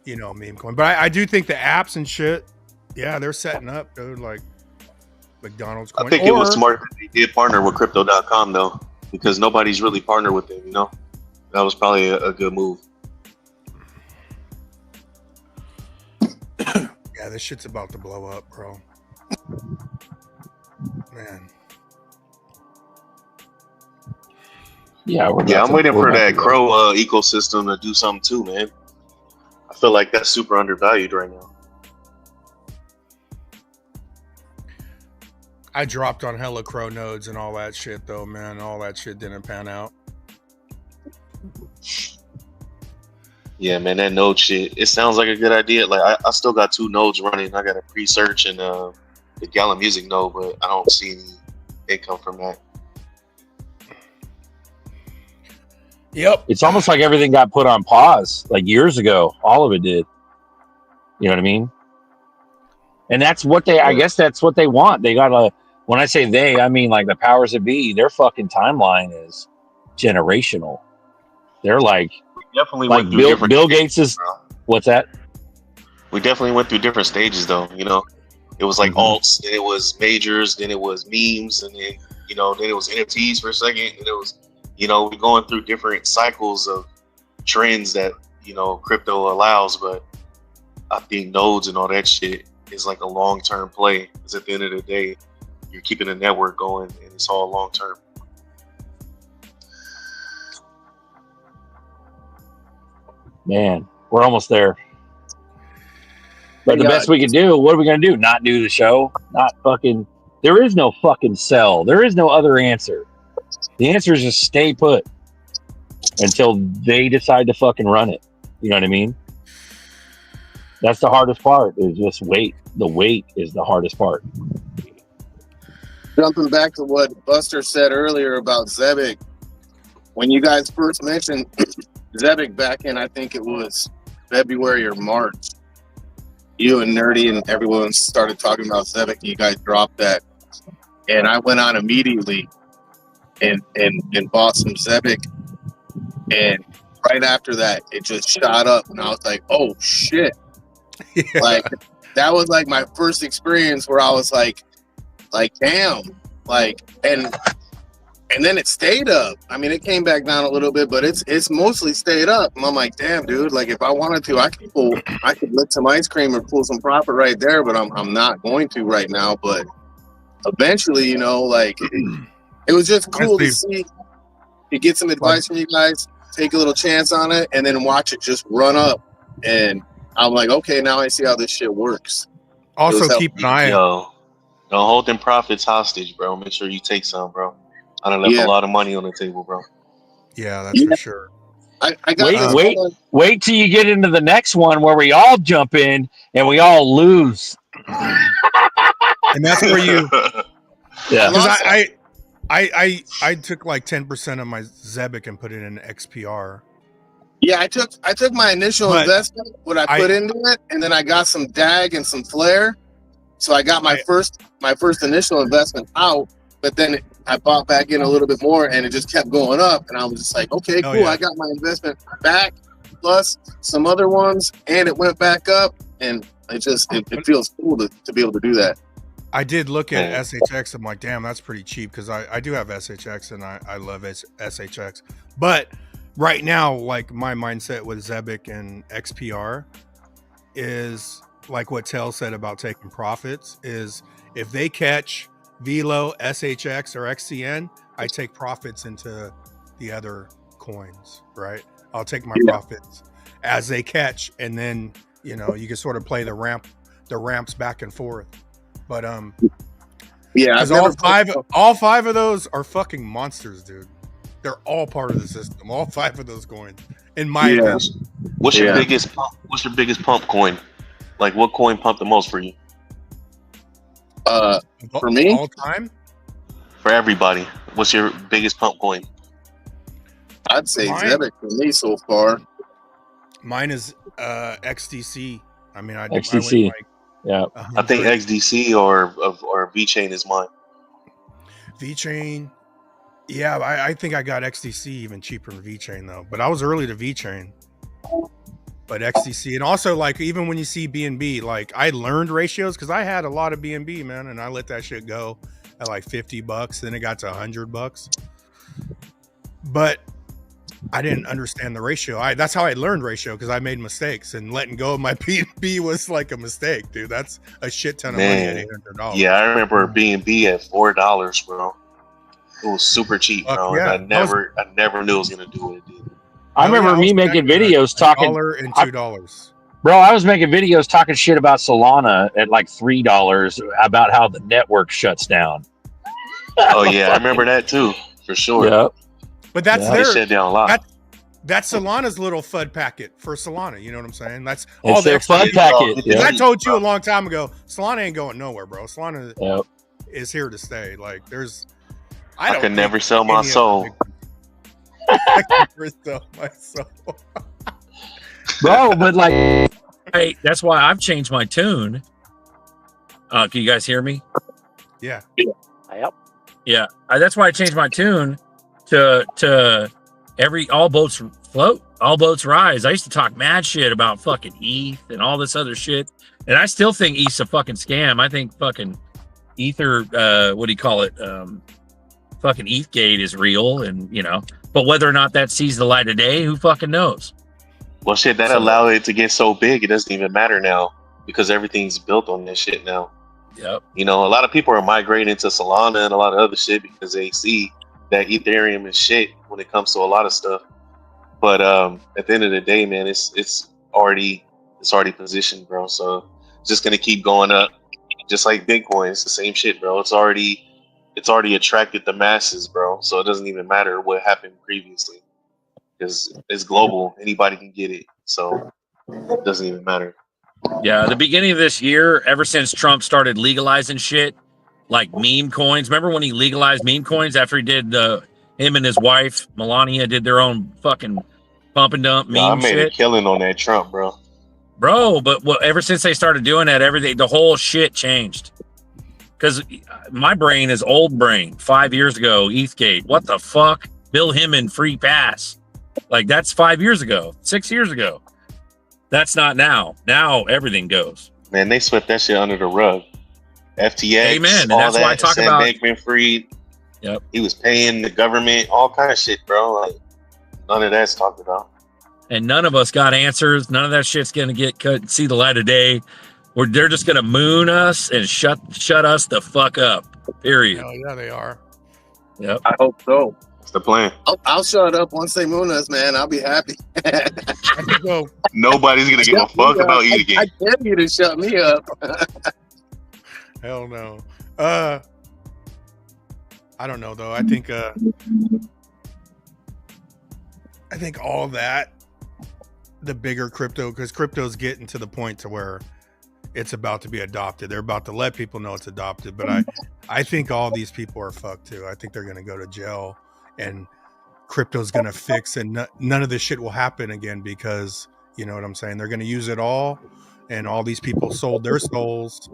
meme coin. But I do think the apps and shit, yeah, they're setting up, dude. Like McDonald's coin. I think it was smart that they did partner with Crypto.com though, because nobody's really partnered with them. That was probably a good move. Yeah, this shit's about to blow up, bro. Man. Yeah, I'm waiting for that Crow ecosystem to do something too, man. I feel like that's super undervalued right now. I dropped on hella Crow nodes and all that shit though, man. All that shit didn't pan out. Yeah, man, that node shit. It sounds like a good idea. Like I still got 2 nodes running. I got a pre-search and the Gala Music node, but I don't see any income from that. Yep. It's almost like everything got put on pause like years ago. All of it did. You know what I mean? And that's what I guess that's what they want. They gotta, when I say they, I mean like the powers that be, their fucking timeline is generational. They're like, Definitely like went through different Bill Gates is, what's that? We definitely went through different stages though, you know. It was like alts, then it was majors, then it was memes, and then, you know, then it was NFTs for a second, and it was, you know, we're going through different cycles of trends that, you know, crypto allows, but I think nodes and all that shit is like a long-term play, because at the end of the day, you're keeping the network going, and it's all long-term. Man, we're almost there. But the best we can do, what are we going to do? Not do the show? Not fucking... There is no fucking sell. There is no other answer. The answer is just stay put until they decide to fucking run it. You know what I mean? That's the hardest part, is just wait. The wait is the hardest part. Jumping back to what Buster said earlier about Zebic, when you guys first mentioned Zebic back in, I think it was February or March, you and Nerdy and everyone started talking about Zebic, and you guys dropped that. And I went on immediately and bought some Zebic. And right after that, it just shot up. And I was like, oh, shit. Yeah. Like, that was like my first experience where I was like, damn. Like, and then it stayed up. I mean, it came back down a little bit, but it's mostly stayed up. And I'm like, damn, dude. Like, if I wanted to, I could lick some ice cream or pull some profit right there, but I'm not going to right now. But eventually, you know, like, it was just cool to see, to get some advice from you guys, take a little chance on it, and then watch it just run up. And I'm like, okay, now I see how this shit works. Also, keep an eye out. Don't hold them profits hostage, bro. Make sure you take some, bro. I done left a lot of money on the table, bro. Yeah, that's for sure. I got wait till you get into the next one where we all jump in and we all lose. And that's where you... Yeah. Because I took like 10% of my Zebic and put it in XPR. Yeah, I took my initial investment, what I put into it, and then I got some DAG and some Flare. So I got my first initial investment out, but then I bought back in a little bit more, and it just kept going up. And I was just like, okay, cool. I got my investment back, plus some other ones, and it went back up. And it feels cool to be able to do that. I did look at SHX. I'm like, damn, that's pretty cheap, because I do have SHX and I love SHX. But right now, like, my mindset with Zebic and XPR is like what Tell said about taking profits, is if they catch Velo, SHX, or XCN, I take profits into the other coins, right? I'll take my profits as they catch, and then, you know, you can sort of play the ramps back and forth. But because all five of those are fucking monsters, dude. They're all part of the system. All 5 of those coins, in my opinion. What's your biggest pump? What's your biggest pump coin? Like, what coin pumped the most for you? For me, all time. For everybody, what's your biggest pump coin? I'd say Zebic for me so far. Mine is XDC. I mean, XDC. I think XDC or VeChain is mine. VeChain. Yeah, I think I got XDC even cheaper than VeChain though. But I was early to VeChain. But XDC, and also, like, even when you see BNB, like, I learned ratios because I had a lot of BNB, man, and I let that shit go at like $50. Then it got to $100. But I didn't understand the ratio. That's how I learned ratio, because I made mistakes, and letting go of my BNB was like a mistake, dude. That's a shit ton of money at $800. Yeah, I remember BNB at $4, bro. It was super cheap, Fuck bro. yeah. And I never knew it was gonna do what it did. I remember me making videos talking $1 and $2. Bro, I was making videos talking shit about Solana at like $3 about how the network shuts down. Oh yeah, I remember that too, for sure. Yep. But that's They shut down a lot. That's Solana's little FUD packet for Solana. You know what I'm saying? That's It's all their the FUD packet. Because I Yeah. told you a long time ago, Solana ain't going nowhere, bro. Solana Yep. is here to stay. Like, I could never sell my soul. I can never sell my soul. Bro, but like, hey, that's why I've changed my tune. Can you guys hear me? Yeah. Yep. Yeah. That's why I changed my tune to all boats float, all boats rise. I used to talk mad shit about fucking ETH and all this other shit. And I still think ETH's a fucking scam. I think fucking Ether, what do you call it? Fucking ETHgate is real, and but whether or not that sees the light of day, who fucking knows? Well, shit, that allowed it to get so big, it doesn't even matter now because everything's built on this shit now. Yep. A lot of people are migrating to Solana and a lot of other shit because they see that Ethereum is shit when it comes to a lot of stuff. But at the end of the day, man, it's already positioned, bro. So it's just gonna keep going up, just like Bitcoin. It's the same shit, bro. It's already attracted the masses, bro. So it doesn't even matter what happened previously because it's global. Anybody can get it. So it doesn't even matter. Yeah, the beginning of this year, ever since Trump started legalizing shit like meme coins. Remember when he legalized meme coins after he did him and his wife Melania did their own fucking pump and dump meme I made shit. a killing on that Trump, bro. Bro, but ever since they started doing that, everything, the whole shit changed. Because my brain is old brain. 5 years ago, ETHgate. What the fuck? Bill Hemmon free pass. Like, that's 5 years ago, 6 years ago. That's not now. Now everything goes. Man, they swept that shit under the rug. FTX, Amen. And all that's that, why I talk Sam about. Bankman-Fried. Yep. He was paying the government, all kind of shit, bro. Like, none of that's talked about. And none of us got answers. None of that shit's gonna get cut, see the light of day. They're just gonna moon us and shut us the fuck up. Period. Hell yeah, they are. Yep. I hope so. That's the plan. I'll shut up once they moon us, man. I'll be happy. Nobody's gonna give a fuck about you again. I dare you to shut me up. Hell no. I don't know though. I think all that, the bigger crypto, because crypto's getting to the point to where it's about to be adopted. They're about to let people know it's adopted. But I think all these people are fucked too. I think they're gonna go to jail, and crypto's gonna fix, and none of this shit will happen again because you know what I'm saying. They're gonna use it all, and all these people sold their souls.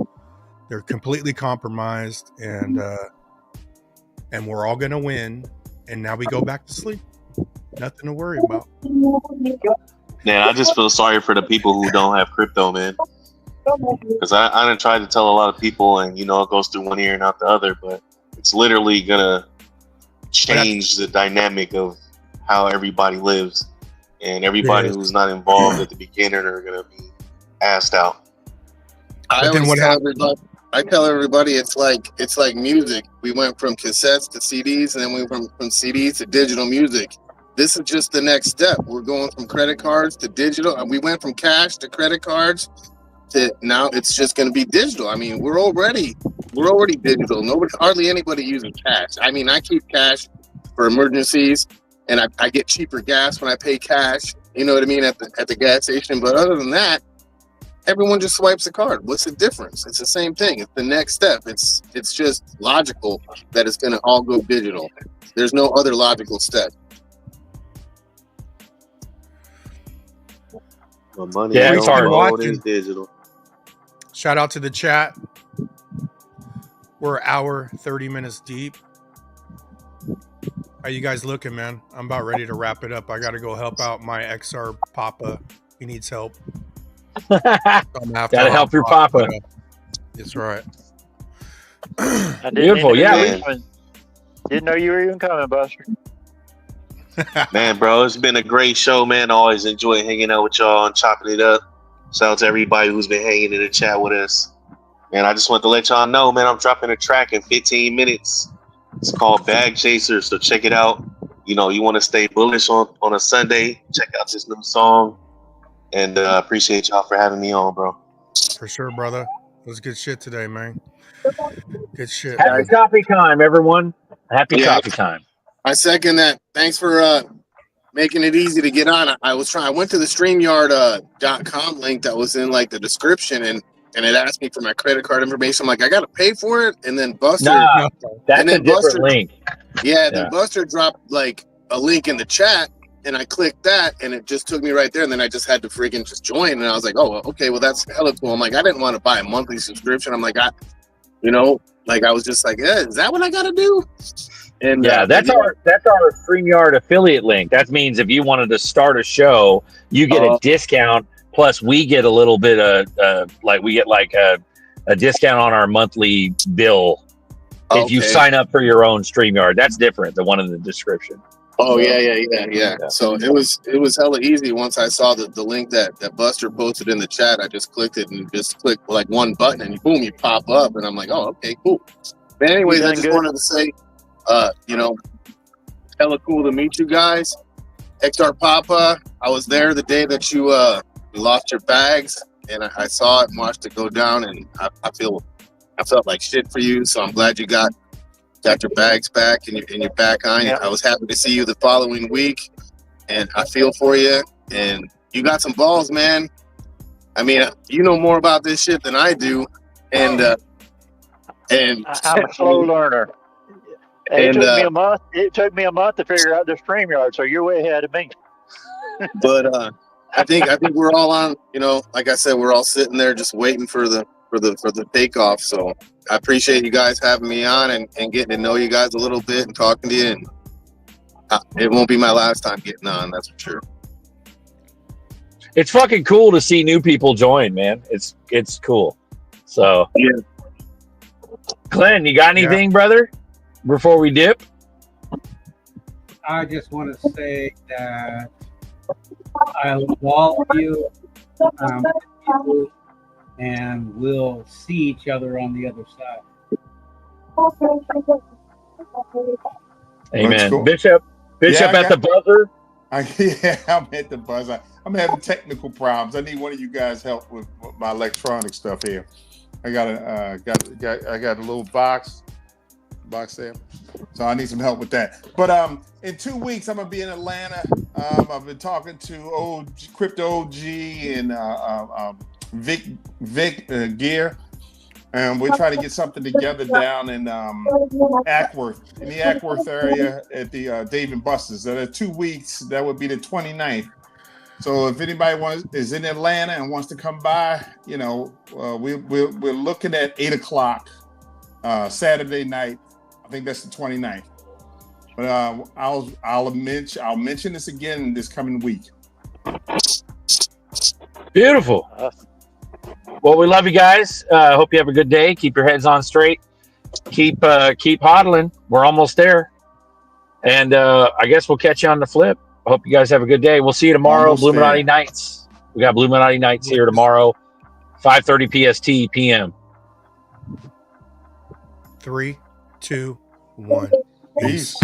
They're completely compromised, and we're all gonna win. And now we go back to sleep. Nothing to worry about. Man, I just feel sorry for the people who don't have crypto, man. Because I done tried to tell a lot of people, and it goes through one ear and out the other, but it's literally gonna change the dynamic of how everybody lives, and everybody who's not involved at the beginning are gonna be asked out. I tell everybody it's like music. We went from cassettes to CDs, and then we went from CDs to digital music. This is just the next step. We're going from credit cards to digital, and we went from cash to credit cards to now it's just going to be digital. I mean, we're already digital. Hardly anybody uses cash. I mean, I keep cash for emergencies, and I get cheaper gas when I pay cash. You know what I mean, at the gas station. But other than that, everyone just swipes a card. What's the difference? It's the same thing. It's the next step. It's just logical that it's going to all go digital. There's no other logical step. Money it's hard. is digital. Shout out to the chat. We're an hour, 30 minutes deep. How you guys looking, man? I'm about ready to wrap it up. I got to go help out my XR Papa. He needs help. Gotta help your Papa. That's right. Beautiful. Yeah. Didn't know you were even coming, Buster. Man, bro, it's been a great show, man. I always enjoy hanging out with y'all and chopping it up. Shout out to everybody who's been hanging in the chat with us. Man, I just want to let y'all know, man, I'm dropping a track in 15 minutes. It's called Bag Chaser, so check it out. You know, you want to stay bullish on a Sunday, check out this new song. And appreciate y'all for having me on, bro. For sure, brother. It was good shit today, man. Good shit. Happy coffee time, everyone. Happy coffee time. I second that. Thanks for making it easy to get on. I went to the StreamYard.com link that was in like the description, and it asked me for my credit card information. I'm like, I gotta pay for it, and then Buster. Nah, that's a different link. Yeah, then Buster dropped like a link in the chat, and I clicked that, and it just took me right there. And then I just had to freaking just join, and I was like, oh, okay, well that's hella cool. I'm like, I didn't want to buy a monthly subscription. I'm like, I was just like, is that what I gotta do? And that's our StreamYard affiliate link. That means if you wanted to start a show, you get a discount. Plus, we get a little bit of a discount on our monthly bill if you sign up for your own StreamYard. That's different. The one in the description. Oh yeah. So it was hella easy once I saw the link that Buster posted in the chat. I just clicked it and just clicked like one button, and boom, you pop up, and I'm like, oh, okay, cool. But anyways, I just wanted to say, hella cool to meet you guys. XR Papa, I was there the day that you lost your bags, and I saw it and watched it go down, and I felt like shit for you. So I'm glad you got your bags back and you're back on. Yeah. I was happy to see you the following week, and I feel for you. And you got some balls, man. I mean, you know more about this shit than I do, and I'm a slow learner. It took me a month to figure out the StreamYard, so you're way ahead of me. But I think we're all on. You know, like I said, we're all sitting there just waiting for the takeoff. So I appreciate you guys having me on and getting to know you guys a little bit and talking to you. And it won't be my last time getting on, that's for sure. It's fucking cool to see new people join, man. It's cool. So yeah. Glenn, you got anything, brother, before we dip? I just want to say that I love all of you, and we'll see each other on the other side. Amen. Cool. Bishop at the buzzer. I'm at the buzzer. I'm having technical problems. I need one of you guys help with my electronic stuff here. I got a little box there, so I need some help with that. But in 2 weeks I'm gonna be in Atlanta. I've been talking to Crypto OG and Vic Gear, and we're trying to get something together down in Ackworth, in the Ackworth area at the Dave & Buster's. So 2 weeks, that would be the 29th. So if anybody is in Atlanta and wants to come by, you know, we're looking at 8 o'clock Saturday night. I think that's the 29th. But I'll mention this again this coming week. Beautiful. Well, we love you guys. Hope you have a good day. Keep your heads on straight. Keep hodling. We're almost there. And I guess we'll catch you on the flip. I hope you guys have a good day. We'll see you tomorrow. Illuminati Nights. We got Illuminati Nights here tomorrow, 5:30 PST PM. 3, 2, 1. Peace.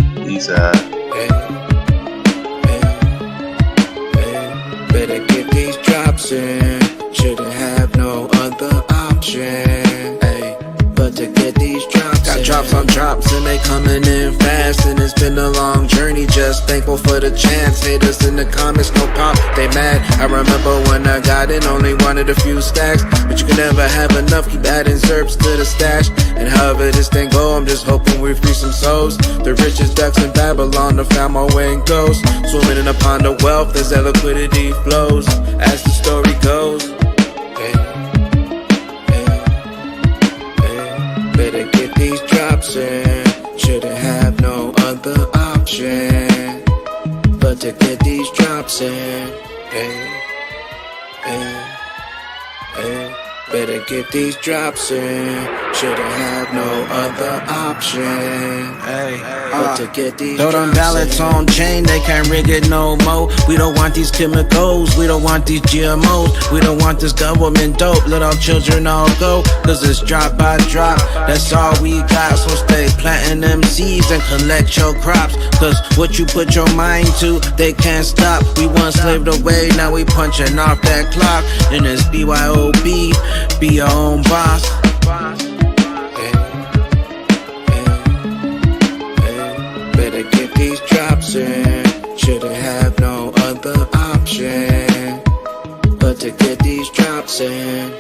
Better get these drops in. Shouldn't have no other option. Ay, but to get these drops got in. Drops on drops and they coming in fast. And it's been a long journey, just thankful for the chance. Haters in the comments, no pop, they mad. I remember when I got in, only wanted a few stacks. But you can never have enough, keep adding zerbs to the stash. And however this thing go, I'm just hoping we free some souls. The richest ducks in Babylon, to find my way in ghosts. Swimming in a pond of wealth as that liquidity flows. As the story goes, better get these drops in. Shouldn't have no other option but to get these drops in. Better get these drops in. Shouldn't have no other option. Hey, but to get these throw them ballots on chain, they can't rig it no more. We don't want these chemicals, we don't want these GMOs. We don't want this government dope, let our children all go. Cause it's drop by drop, that's all we got. So stay planting them seeds and collect your crops. Cause what you put your mind to, they can't stop. We once slaved away, now we punching off that clock. And it's BYOB, be your own boss. Better get these drops in. Shouldn't have no other option but to get these drops in.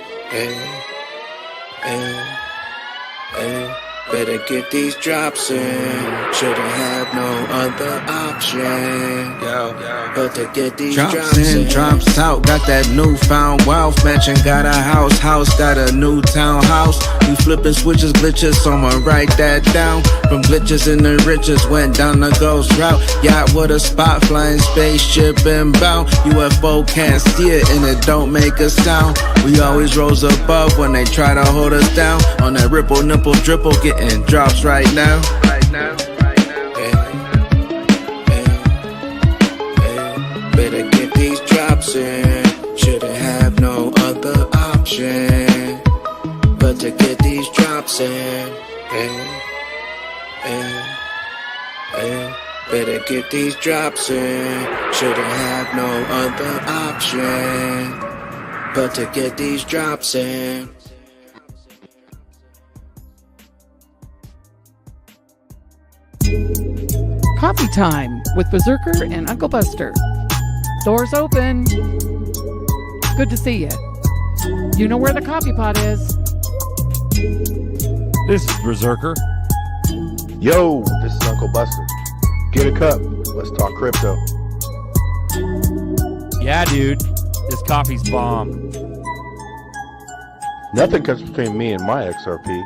Better get these drops in. Shouldn't have no other option but to get these drops in. Drops out, got that newfound wealth. Mansion got a house got a new townhouse. We flipping switches, glitches, someone write that down. From glitches in the riches, went down the ghost route. Yacht with a spot, flying spaceship inbound. UFO can't see it and it don't make a sound. We always rose above when they try to hold us down. On that ripple, nipple, dripple, getting drops right now. Better get these drops in. Shouldn't have no other option but to get these drops in. Better get these drops in. Shouldn't have no other option but to get these drops in. Coffee time with Berserker and Uncle Buster. Doors open. Good to see you. You know where the coffee pot is. This is Berserker. Yo, this is Uncle Buster. Get a cup. Let's talk crypto. Yeah, dude. This coffee's bomb. Nothing comes between me and my XRP.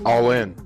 All in.